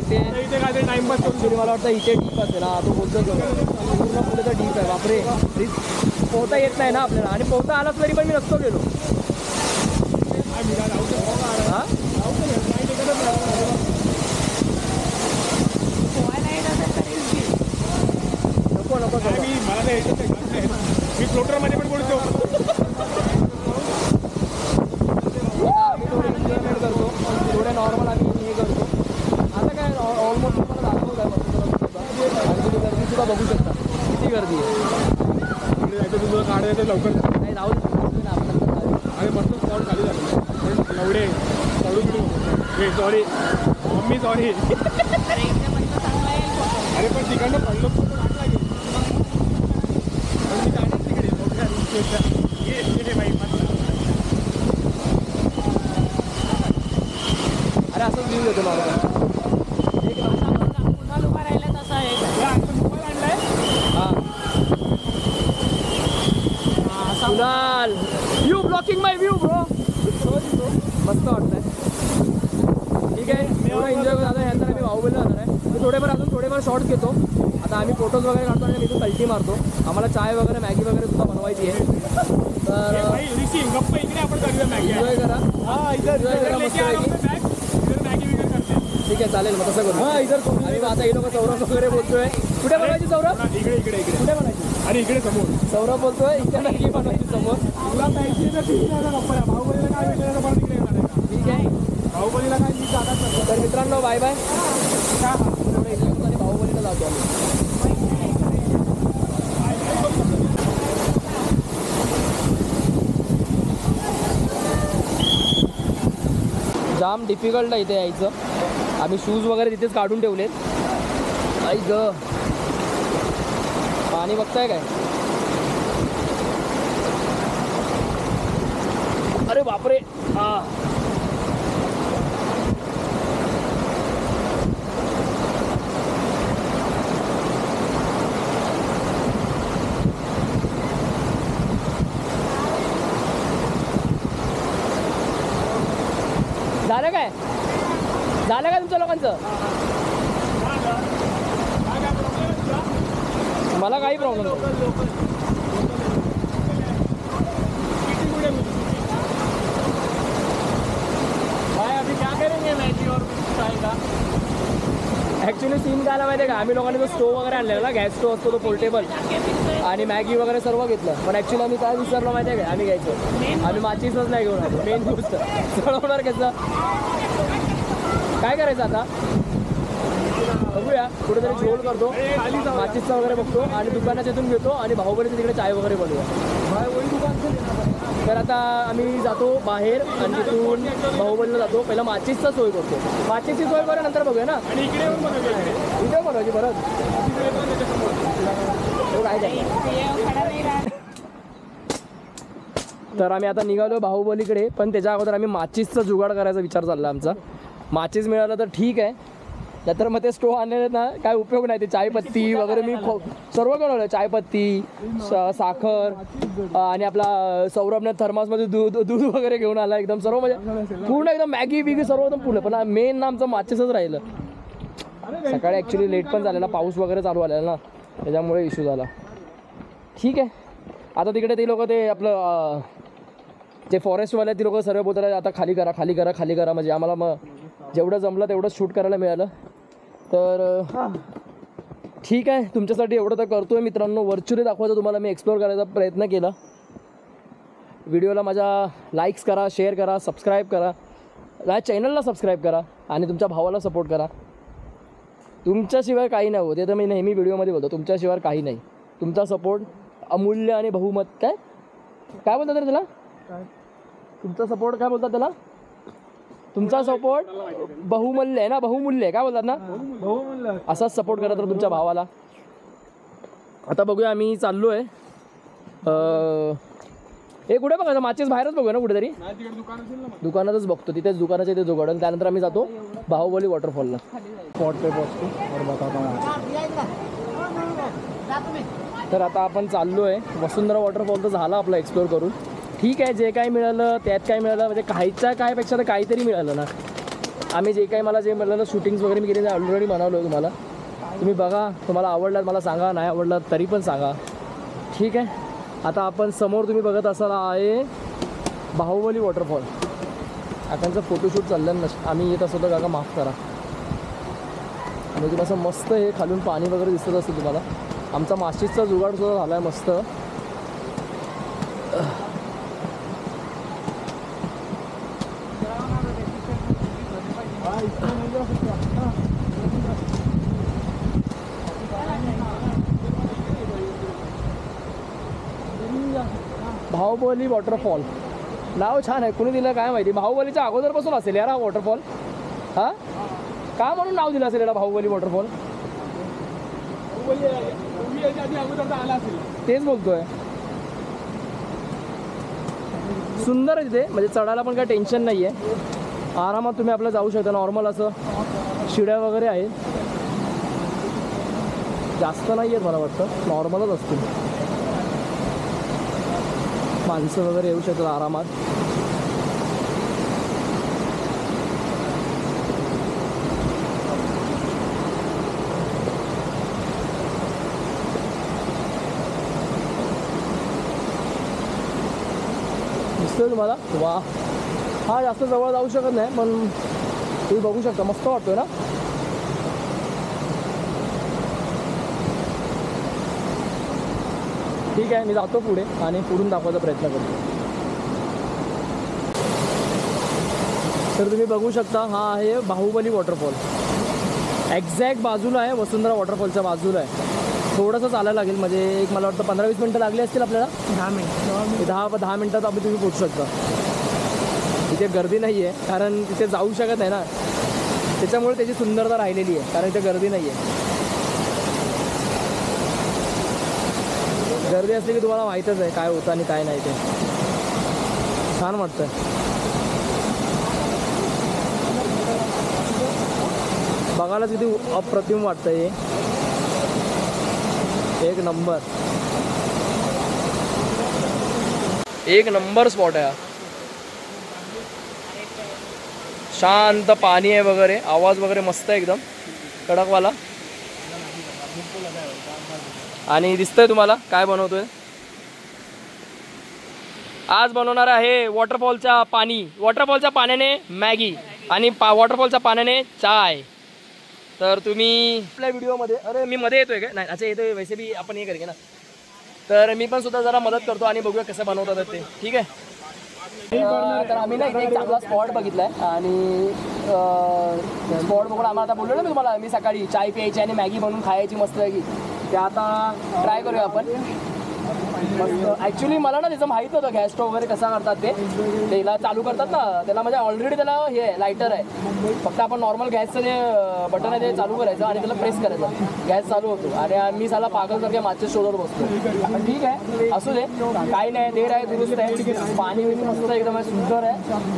इथे टाइमपास करून मला वाटतं इथे डीप असेल. हा, तो बोलतो पूर्ण पुढे तर डीप आहे. बापरे, पोहता येत नाही ना आपल्याला. आणि पोहता आलाच तरी पण मी नसतो गेलो. हां, नको नको मी फ्लोटरमध्ये पण बोलतो. आम्ही थोडं एन्जॉयमेंट करतो, थोडे नॉर्मल आम्ही हे करतो. आता काय ऑलमोस्ट तुम्हाला दाखवत आहे आणि तुम्ही गर्दी सुद्धा बघू शकता किती गर्दी आहे. तुझं काढायचं लवकर नाही राहू ना आपण आणि मस्त स्पॉट खाली झालं पण एवढे चढू बिडू हे सॉरी मम्मी सॉरी. अरे पण तिकडनं पडलो पण आग लागेल. पण मी जाणेच तिकडे ये बाई मस्त. अरे असंच व्ह्यू येतो मला. Kunal, you blocking my view bro. मस्त वाटतंय. ठीक आहे, एवढा एन्जॉय करतो. आता यानंतर आम्ही बाहुबली जाणार आहे. मी थोडेफार शॉर्ट्स घेतो. आता आम्ही फोटोज वगैरे काढतो आणि मी तो कल्टी मारतो. आम्हाला चाय वगैरे मॅगी वगैरे सुद्धा बनवायची आहे. तर एन्जॉय करा. एन्जॉय करा मस्तपैकी. ठीक आहे, चालेल मग तसं करू. हां, इधर आणि आता हे लोक सौरभ वगैरे बोलतोय. कुठे बनवायची सौरभ? इकडे कुठे बनायची? आणि इकडे समोर सौरभ बोलतोय इथे मॅगी बनवायची समोर. बाहुबलीला काय विचारायचं पण तिकडे येणार आहे का? ठीक आहे, बाहुबलीला काय मी जागाच नसतो. तर मित्रांनो बाय बाय. थोडं इकडे आणि बाहुबलीला जातो आम्ही. जाम डिफिकल्ट आहे इथे यायचं. आम्ही शूज वगैरे तिथेच काढून ठेवलेत. आई ग, पाणी बघताय काय? अरे बापरे. झालं काय? झालं काय तुमच्या लोकांचं? मला काही प्रॉब्लेम नाही. ॲक्च्युली सीन काय आला माहिती आहे का, आम्ही लोकांनी तो स्टोव वगैरे आणलेला ना, गॅस स्टोव असतो तो पोर्टेबल, आणि मॅगी वगैरे सर्व घेतलं. पण ॲक्च्युली आम्ही काय विसरलो माहिती आहे का, आम्ही घ्यायचो, आम्ही माचीसच नाही घेऊन आलो. मेन गोष्ट चढवणार कसं, काय करायचं आता बघूया. कुठेतरी झोल करतो, माचीसचा वगैरे बघतो आणि दुकानाच्या इथून घेतो आणि बाहुबलीचं तिकडे चाय वगैरे बनवूया. तर आता आम्ही जातो बाहेर आणि तिथून बाहुबलीला जातो. पहिला माचीसचा सोय करतो, माचीसची सोय करू, नंतर बघूया ना. इकडे बनवायची परत काय. तर आम्ही आता निघालो बाहुबलीकडे, पण त्याच्या अगोदर आम्ही माचीसचा जुगाड करायचा विचार चालला आमचा. माचीस मिळाला तर ठीक आहे, नंतर मग ते स्टोव आणलेले ना काय उपयोग नाही. ते चायपत्ती वगैरे मी सर्व बनवलं, चायपत्ती, साखर, आणि आपला सौरभने थर्मासमध्ये दूध वगैरे घेऊन आला. एकदम सर्व म्हणजे पूर्ण एकदम मॅगी बिगी सर्व एकदम पूर्ण. पण मेन ना आमचं माचीसच राहिलं. सकाळी ॲक्च्युली लेट पण झालेला, पाऊस वगैरे चालू आलेला ना, त्याच्यामुळे इश्यू झाला. ठीक आहे, आता तिकडे ते लोक ते आपलं जे फॉरेस्टवाले ती लोक सर्व बोलतात आता खाली करा खाली करा खाली करा. म्हणजे आम्हाला मग जेवढं जमलं तेवढं शूट करायला मिळालं. तर ठीक आहे, तुमच्यासाठी एवढं तर करतो आहे मित्रांनो. व्हर्च्युअली दाखवायचं तुम्हाला मी, एक्सप्लोअर करायचा प्रयत्न केला. व्हिडिओला माझ्या लाईक्स करा, शेअर करा, सबस्क्राईब करा, माझ्या चॅनलला सबस्क्राईब करा आणि तुमच्या भावाला सपोर्ट करा. तुमच्याशिवाय काही नाही होत, ते तर मी नेहमी व्हिडिओमध्ये बोलतो, तुमच्याशिवाय काही नाही. तुमचा सपोर्ट अमूल्य आणि बहुमत. काय बोलतात रे त्याला? तुमचा सपोर्ट काय बोलतात त्याला? तुमचा सपोर्ट बहुमूल्य आहे ना, बहुमूल्य आहे, काय बोलतात ना, बहुमूल्य. असाच सपोर्ट करा तर तुमच्या भावाला. आता बघूया, आम्ही चाललो आहे हे कुठे बघायचं माचीस बाहेरच बघूया ना कुठेतरी दुकानातच बघतो तिथेच दुकानाच्या इथे जुगाड त्यानंतर आम्ही जातो बाहुबली वॉटरफॉलला स्पॉट पे पोहोचतो तर आता आपण चाललो आहे वसुंधरा वॉटरफॉल तर झाला आपला एक्सप्लोर करून ठीक आहे जे काही मिळालं त्यात काय मिळालं म्हणजे काहीच्या कायपेक्षा तर काहीतरी मिळालं ना आम्ही जे काही मला जे मिळालं शूटिंग्स वगैरे मी केले ऑलरेडी बनवलो आहे तुम्हाला तुम्ही बघा तुम्हाला आवडलात मला सांगा नाही आवडलं तरी पण सांगा ठीक आहे आता आपण समोर तुम्ही बघत असाल आहे बाहुबली वॉटरफॉल त्यांचं फोटोशूट चाललं नसतं आम्ही येत असतो तर काका माफ करा आणि तुम्ही असं मस्त हे खालून पाणी वगैरे दिसत असतं तुम्हाला आमचा माशीचा जुगाडसुद्धा झाला आहे मस्त बाहुबली वॉटरफॉल नाव छान आहे कुणी दिलं काय माहिती बाहुबलीच्या अगोदरपासून असेल यार हा वॉटरफॉल हां का म्हणून नाव दिलं असेल याला बाहुबली वॉटरफॉल तेच बोलतोय सुंदर आहे तिथे म्हणजे चढायला पण काय टेन्शन नाही आहे आरामात तुम्ही आपलं जाऊ शकता नॉर्मल असं शिड्या वगैरे आहेत जास्त नाही आहेत मला वाटतं नॉर्मलच असतील माणसं वगैरे येऊ शकतात आरामात दिसतोय तुम्हाला वा हा जास्त जवळ जाऊ शकत नाही पण तुम्ही बघू शकता मस्त वाटतोय ना ठीक आहे मी जातो पुढे आणि पुढून दाखवायचा प्रयत्न करतो तर तुम्ही बघू शकता हा आहे बाहुबली वॉटरफॉल एक्झॅक्ट बाजूला आहे वसुंधरा वॉटरफॉलच्या बाजूला आहे थोडंसं चालायला लागेल म्हणजे एक मला वाटतं 15-20 मिनटं लागली असतील आपल्याला 10 मिनटात आपण तुम्ही पोहोचू शकता तिथे गर्दी नाही आहे कारण तिथे जाऊ शकत नाही ना त्याच्यामुळे त्याची सुंदरता राहिलेली आहे कारण इथे गर्दी नाही आहे गर्दी असली की तुम्हाला माहीतच आहे काय होतं आणि काय नाही ते छान वाटतं बघायला किती अप्रतिम वाटतं हे एक नंबर स्पॉट आहे शांत पाणी आहे वगैरे आवाज वगैरे मस्त आहे एकदम कडकवाला आणि दिसतंय तुम्हाला काय बनवतोय आज बनवणार आहे वॉटरफॉलच्या पाण्याने मॅगी आणि वॉटरफॉलच्या पाण्याने चाय तर तुम्ही आपल्या व्हिडिओमध्ये अरे मी मध्ये येतोय का नाही अच्छा येतोय वैसे भी आपण हे करेल ना तर मी पण सुद्धा जरा मदत करतो आणि बघूया कसं बनवतात ते ठीक आहे तर आम्ही ना इथे एक चांगला स्पॉट बघितलाय आणि स्पॉट बघून आम्हाला आता बोललो ना मी तुम्हाला मी सकाळी चाय प्यायची आणि मॅगी बनवून खायची मस्त आहे की ते आता ट्राय करूया आपण मस्त ॲक्च्युली मला ना त्याचं माहीत होतं गॅस स्टोव वगैरे कसा करतात ते त्याला चालू करतात ना त्याला म्हणजे ऑलरेडी त्याला हे आहे लायटर आहे फक्त आपण नॉर्मल गॅसचं जे बटन आहे ते चालू करायचं आणि त्याला प्रेस करायचं गॅस चालू होतो आणि मी साला पागलसारख्या मागच्या शोधत बसतो पण ठीक आहे असू दे काही नाही देर आहे दुरुस्त आहे पाणी वगैरे मस्त एकदम सुंदर आहे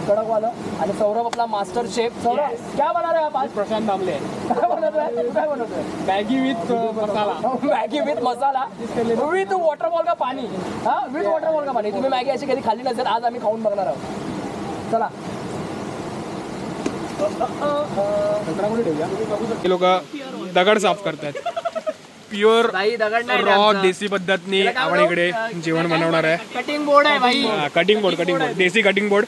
कडकवालं आणि सौरभ आपला मास्टर शेफ सौरभ क्या बना रहा है आज प्रशांत दामले काय बनवतोय काय बनवतोय Maggi with masala Maggi with masala with waterfall का पाणी हा विथ वॉटरफॉल का पाणी तुम्ही मॅगी अशी कधी खाल्ली नसेल आज आम्ही खाऊन बघणार आहोत चला हे लोक दगड साफ करतात प्युअर रॉ देसी पद्धतीने आपण इकडे जेवण बनवणार आहे कटिंग बोर्ड आहे भाई कटिंग बोर्ड देसी cutting board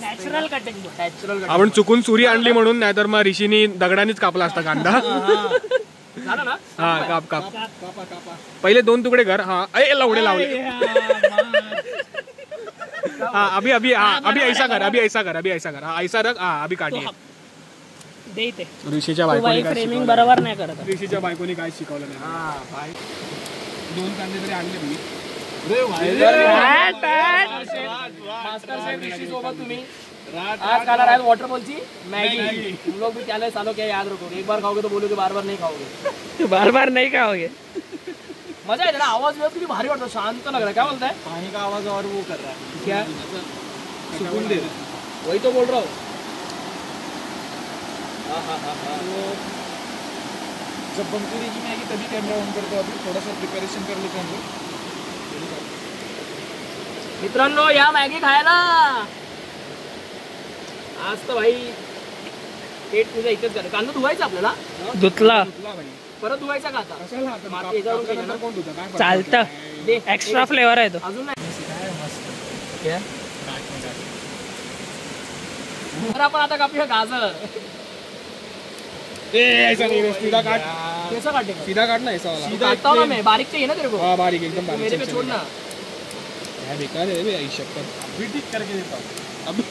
natural cutting board आपण चुकून सुरी आणली म्हणून नाहीतर मग ऋषीनी दगडानेच कापला असता कांदा हा काप पहिले 2 तुकडे कर हा लावडे लावले हाँ अभी ऐसा कर हाँ ऐसा रख हाँ अभी काटिए ऋषीच्या बायकोने फ्रेमिंग बरोबर नाही करत ऋषीच्या बायकोने काय शिकवलं नाही 2 कांदे तरी आणले मी मास्टर शेफ ऋषी सोबत तुम्ही आज खाना रहा है वाटरफॉल की मैगी तुम लोग भी क्या है सालों क्या याद रखोगे एक बार खाओगे तो बोलोगे बार बार नहीं खाओगे बार बार नहीं खाओगे मजा येते ना, आवाज बिवाज किती भारी वाटतो, शांत लग रहा है. क्या बोलताय? पानी का आवाज और वो कर रहा है, क्या सुकून दे. वही तो बोल रहा हूँ. जब बनती रहेगी मैगी तभी कैमरा ऑन करतो. अभी थोडासा प्रिपरेशन कर लेतो हम. मित्रांनो या मॅगी खायला. आज तर भाई पेट तुझं इथेच झालं. कांदा धुवायचा आपल्याला, धुतला परत धुवायचा का आता? माती याच्यावरून केलं ना? चालतं, एक्स्ट्रा फ्लेवर आहे तो. अजून नाही. तर आपण आता कापूया गाजर. ऐसा नहीं, सीधा काट. कैसा काटेगा? सीधा काटना ऐसा वाला. काटता हूँ ना मैं, बारीक चाहिए ना तेरे को. हाँ बारीक, एकदम बारीक. मेरे पे छोड़ना. है बेकार है बे, आई शक्कर. अभी ठीक करके देता हूँ. अभी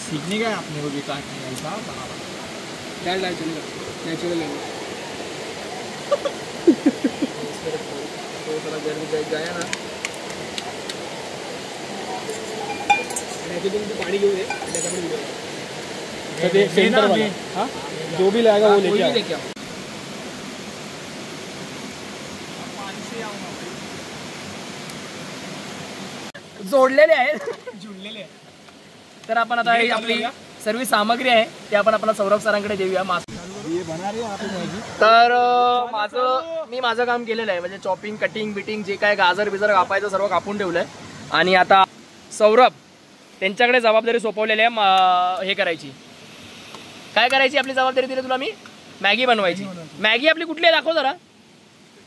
सीखने का है अपने को भी काटने का. ऐसा डाल डाल चलेगा, नेचुरल है. तो थोड़ा गर्मी जाए ना. पानी घेऊ दे, सेंटर वाला. हाँ जो भी लाएगा वो लेके आओ. जोडलेले आहेत, जुळलेले आहेत. तर आपण आता ही आपली सर्व सामग्री आहे ते आपण आपला सौरभ सरांकडे देऊया. तर मी माझं काम केलेलं आहे, म्हणजे चॉपिंग, कटिंग, बिटिंग जे काय गाजर बिजर कापायचं सर्व कापून ठेवलंय. आणि आता सौरभ त्यांच्याकडे जबाबदारी सोपवलेली आहे हे करायची. काय करायची आपली जबाबदारी दिली तुला मी? मॅगी बनवायची. मॅगी आपली कुठली आहे दाखव जरा.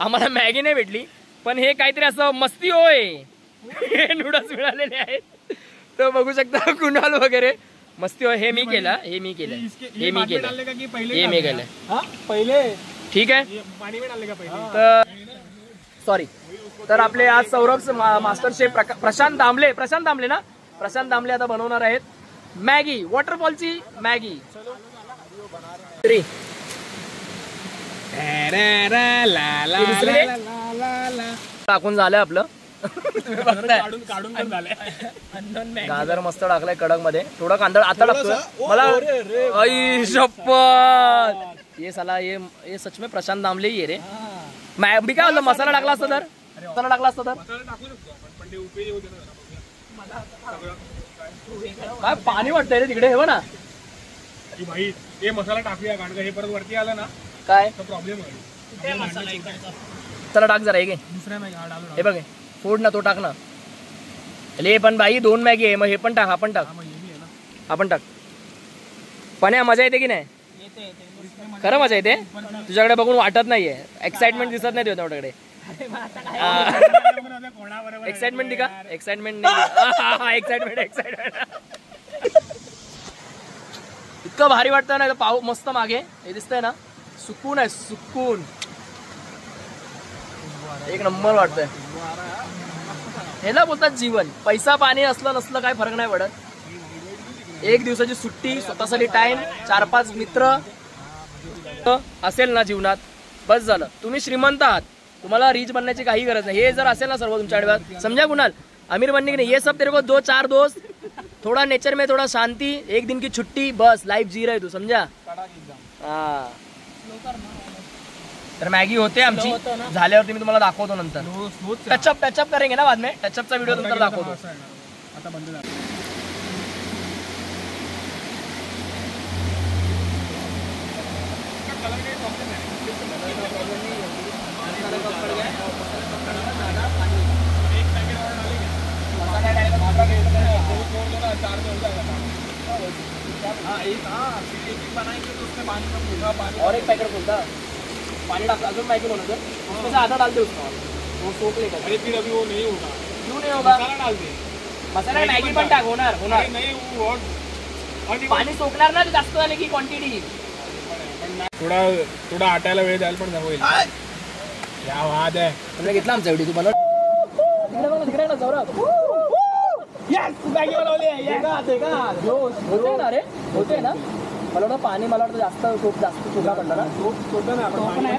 आम्हाला मॅगी नाही भेटली, पण हे काहीतरी असं मस्ती होय. हे नूडल्स मिळालेले आहेत तर बघू शकता. कुणाल वगैरे मस्ती होय. हे मी केलं, हे मी केलं, हे मी केलं, हे मी केलं. पहिले ठीक आहे. पाणी में डालने का पहिले. तर सॉरी. तर आपले आज सौरभ मास्टर शेफ प्रशांत दामले ना, प्रशांत दामले आता बनवणार आहेत मॅगी, वॉटरफॉलची मॅगी. टाकून झालंय आपलं. गाजर मस्त टाकलाय कडक मध्ये. थोडा कांदा आता टाकतोय मला. आई शपथ, ये साला ये सच में प्रशांत दामले ही रे. मी काय बोलतो, मसाला टाकला असता तर, मसाला टाकला असता तर काय पाणी वाटतंय रे तिकडे. हे ना भाई हे मसाला टाकूया, कारण का हे परत वरती आलं ना काय प्रॉब्लेम होईल. चला टाक जरा. हे दुसऱ्या मॅगी हे बघ, फोड ना तो, टाक ना. अरे पण बाई 2 मॅगी आहे, मग हे पण टाक, आपण टाक, आपण टाक. पण मजा येते की नाही? खरं मजा येते. तुझ्याकडे बघून वाटत नाहीये, एक्साइटमेंट दिसत नाही तुझ्याकडे. एक्साइटमेंट दिका, एक्साइटमेंट नाही. एक्साइटमेंट इतकं भारी वाटतं ना. पाव मस्त मागे हे दिसतंय ना, सुकून आहे, सुकून. एक नंबर वाटतंय. ह्याला बोलतात जीवन. पैसा पाणी असलं नसलं काय फरक नाही पडत. एक दिवसाची सुट्टी, स्वतःसाठी टाइम, 4-5 मित्र असेल ना जीवनात, बस झालं. तुम्ही श्रीमंत आहात, तुम्हाला रिच बनण्याची काही गरज नाही. हे जर असेल ना सर्व तुमच्या आयुष्यात, समजा कुणाल अमीर बनने की नहीं, ये सब तेरे को 2-4 दोस्त, थोड़ा नेचर में थोड़ा शांति, 1 दिन की छुट्टी, बस लाइफ जी रहे तू, समझा. हाँ तर मॅगी होते आमची. झाल्यावरती मी तुम्हाला दाखवतो नंतर. टचअप करेंगे ना बाद में. टचअपचा व्हिडिओ नंतर दाखवतो. आता बंद झालं. और एक पैकेट बोलता पानी डाल, अजून मॅगी बनवतो, उसमें से आधा डाल दे उसका, वो सोख लेगा. अरे फिर अभी वो नहीं होगा. क्यों नहीं होगा? मसाला डाल दे. मसाला मॅगी पण टाक, होणार. नहीं वो पाणी सोकणार ना जास्त झाले की क्वांटिटी. थोडा आटायला वेळ द्यायला पण होईल. क्या वाद आहे. तुम्ही घेतला आमचा व्हिडिओ तुम्हाला. तिकडे ना सौरभ. यस मॅगी बनवली आहे. होते ना रे, होते ना. मला वाटतं पाणी जास्त खूप जास्त चुका पडला ना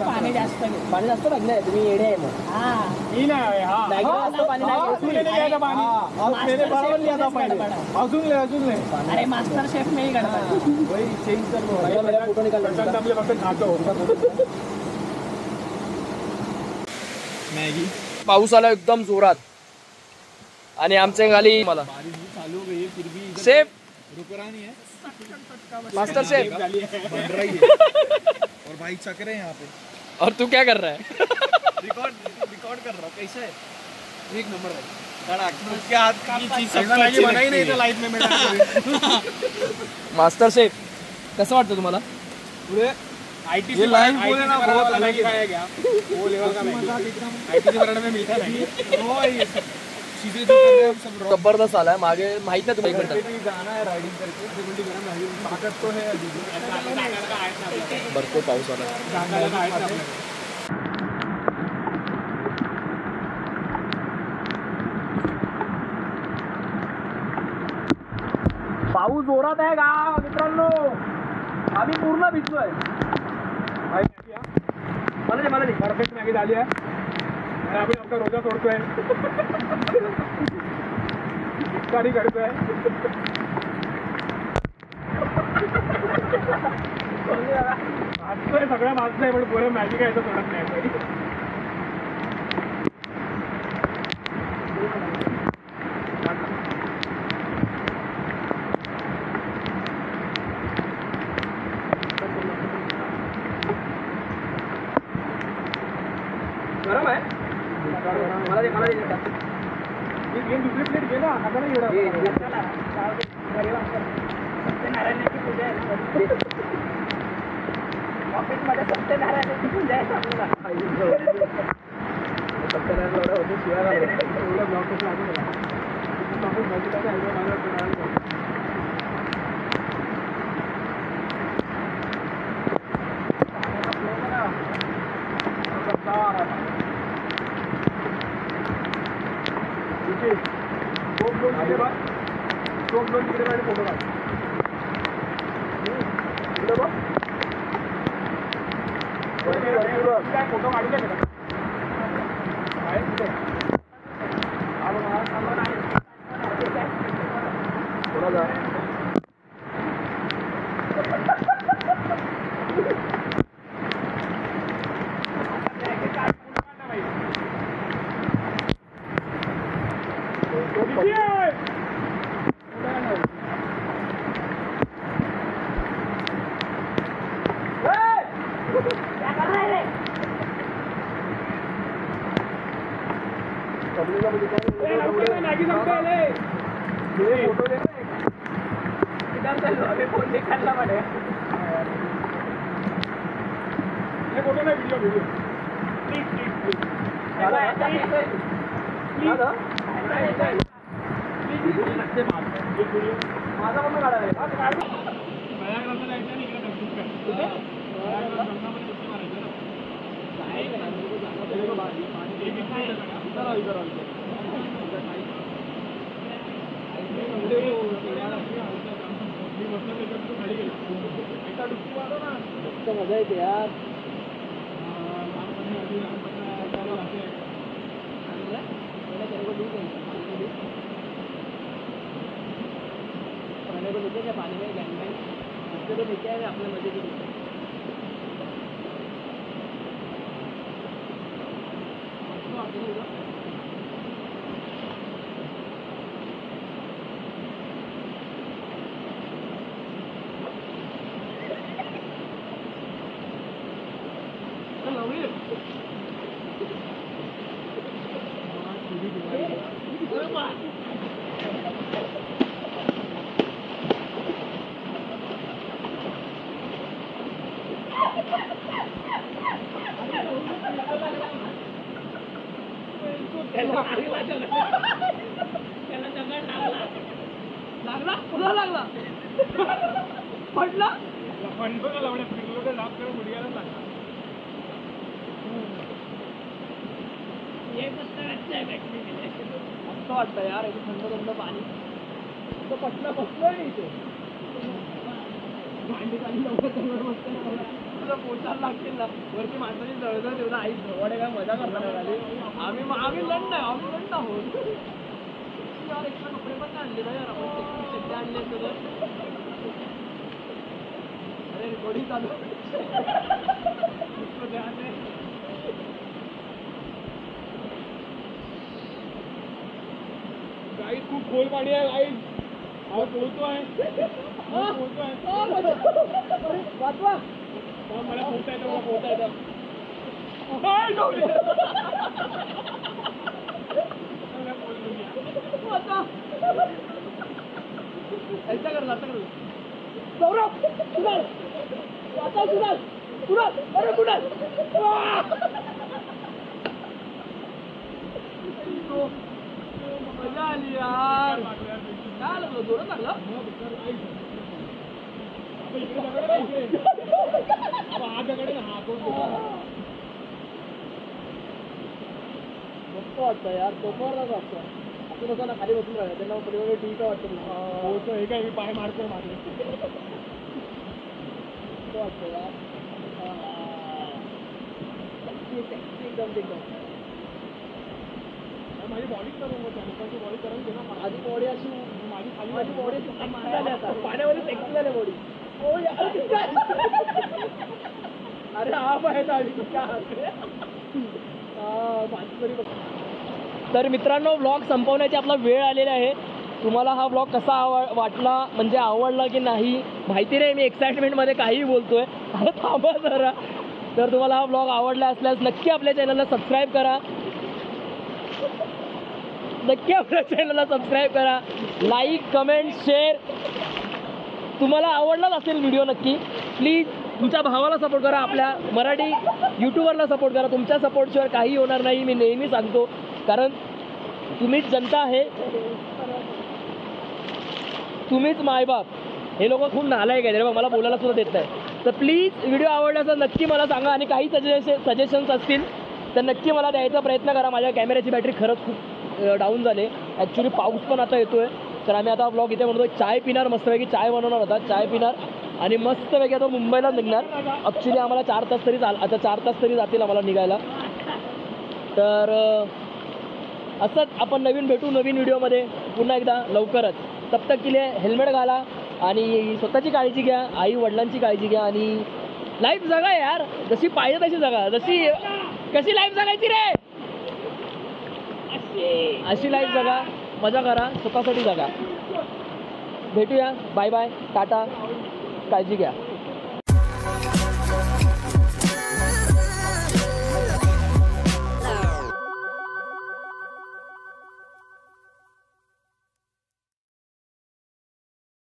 पाणी जास्त पाणी जास्त लागलं आहे तुम्ही येडे आहे मग अरे मास्टर शेफ मी फोटो पाऊस आला एकदम जोरात आणि आमच्या खाली मला शेफ मास्टर शेफ और भाई चक्रे यहाँ पे और तू क्या कर रहा है रिकॉर्ड कर रहा हूँ कैसा है एक नंबर भाई उसके हाथ की चीज सबसे अच्छी बनाई नहीं तो लाइफ में मेरा मास्टर शेफ कसं वाटतं तुम्हाला पूरे आईटी से लाइव बोले ना बहुत अलग ही है क्या वो लेवल का आईटी से बनाने में मिलता नहीं वो ये चीजें जो कर रहे हैं हम सब जबरदस्त आलाय मागे माहित नाही तुम्ही एक मिनिट जाना है राइडिंग करके 70 ग्राम राइडिंग ताकत तो है अभी भरपूर पाऊस आला पाऊस जोरात आहे का मित्रांनो आम्ही पूर्ण भिजलोय मला दे परफेक्ट मॅगी झाली आहे आणि आपण आपला रोजा तोडतोय इफ्तारी करतोय वाचतोय सगळं वाचतोय पण पुढे मॅगी काय तोडत नाही गरम आहे मला दे दुसरी प्लेट घे ना आता नाही एवढा सत्यनारायणाची पूजा आहे ऑफिसमध्ये सत्यनारायणाची पूजा आहे आपल्याला फोटो काढ फोटो काढू दे फोटो नाही व्हिडिओ प्लीज माझा पण मजा येते यार पानी में गैंग में उससे तो देखे है अपने मजे के लिए लागला पुन्हा लागला पडला फंडोला लावण्यात फिरलो लाभ करून मुडियाला लागला मस्त वाटतं यार इथे थंड थंड पाणी तो पटलं बसलोय इथे भांडी खाली तुला पोचायला लागतील ना वरती माणसाची जळजळ तेवढा आई जवळ काय मजा करणार खाली आम्ही लढ आहोत यार एक्स्ट्रा कपडे पण नाही आणले ना यार आपण चड्डे आणले तर अरे रिकॉर्डिंग चालू गाईड खूप खोल पाणी आहे गाईड हा बोलतोय वाचवा मला पोहता येतं सौरभ सुनाल आता सुनाल अरे कुणाल मजा आली यार काय लागलं जोरात लागलं मस्त वाटतं यार सोपवरच वाटतं आपण असं ना खाली बसून राहिलं त्यांना परिवार ठीक वाटतं हे काय मी पाय मारतोय माझे वाटतं यार एकदम माझी बॉडी करून लोकांची बॉडी करून घे ना माझी बॉडी अशी माझी बॉडी पाण्यामध्ये सेक्सी झाली बॉडी हो अरे हा पाहिजे तर मित्रांनो व्लॉग संपवण्याची आपला वेळ आलेला आहे तुम्हाला हा व्लॉग कसा वाटला म्हणजे आवडला की नाही माहिती नाही मी एक्साइटमेंटमध्ये काहीही बोलतोय अरे थांबा जरा तर तुम्हाला हा व्लॉग आवडला असल्यास नक्की आपल्या चॅनलला सबस्क्राईब करा लाईक कमेंट शेअर तुम्हाला आवडलाच असेल व्हिडिओ नक्की प्लीज तुमच्या भावाला सपोर्ट करा आपल्या मराठी यूट्यूबरला सपोर्ट करा तुमच्या सपोर्टशिवाय काही होणार नाही मी नेहमी सांगतो कारण तुम्हीच जनता आहे तुम्हीच मायबाप हे लोक खूप नालायक आहेत रे मला बोलायला सुद्धा देत नाही तर प्लीज व्हिडिओ आवडला तर नक्की मला सांगा आणि काही सजेशन्स असतील तर नक्की मला द्यायचा प्रयत्न करा माझ्या कॅमेऱ्याची बॅटरी खरंच खूप डाऊन झाले ॲक्च्युली पाऊस पण आता येतोय तर आम्ही आता ब्लॉग इथे म्हणतो चाय पिणार मस्तपैकी चाय बनवणार होता चाय पिणार आणि मस्तपैकी आता मुंबईला निघणार ॲक्च्युली आम्हाला 4 तास तरी आता 4 तास तरी जातील आम्हाला निघायला तर असंच आपण नवीन भेटू नवीन व्हिडिओमध्ये पुन्हा एकदा लवकरच तब तक के लिए हेल्मेट घाला आणि स्वतःची काळजी घ्या आई वडिलांची काळजी घ्या आणि लाईफ जगा यार जशी पाहिजे तशी जगा कशी लाईफ जगायची रे अशी लाईफ जगा मजा करा स्वतःसाठी जगा भेटूया बाय बाय टाटा काळजी घ्या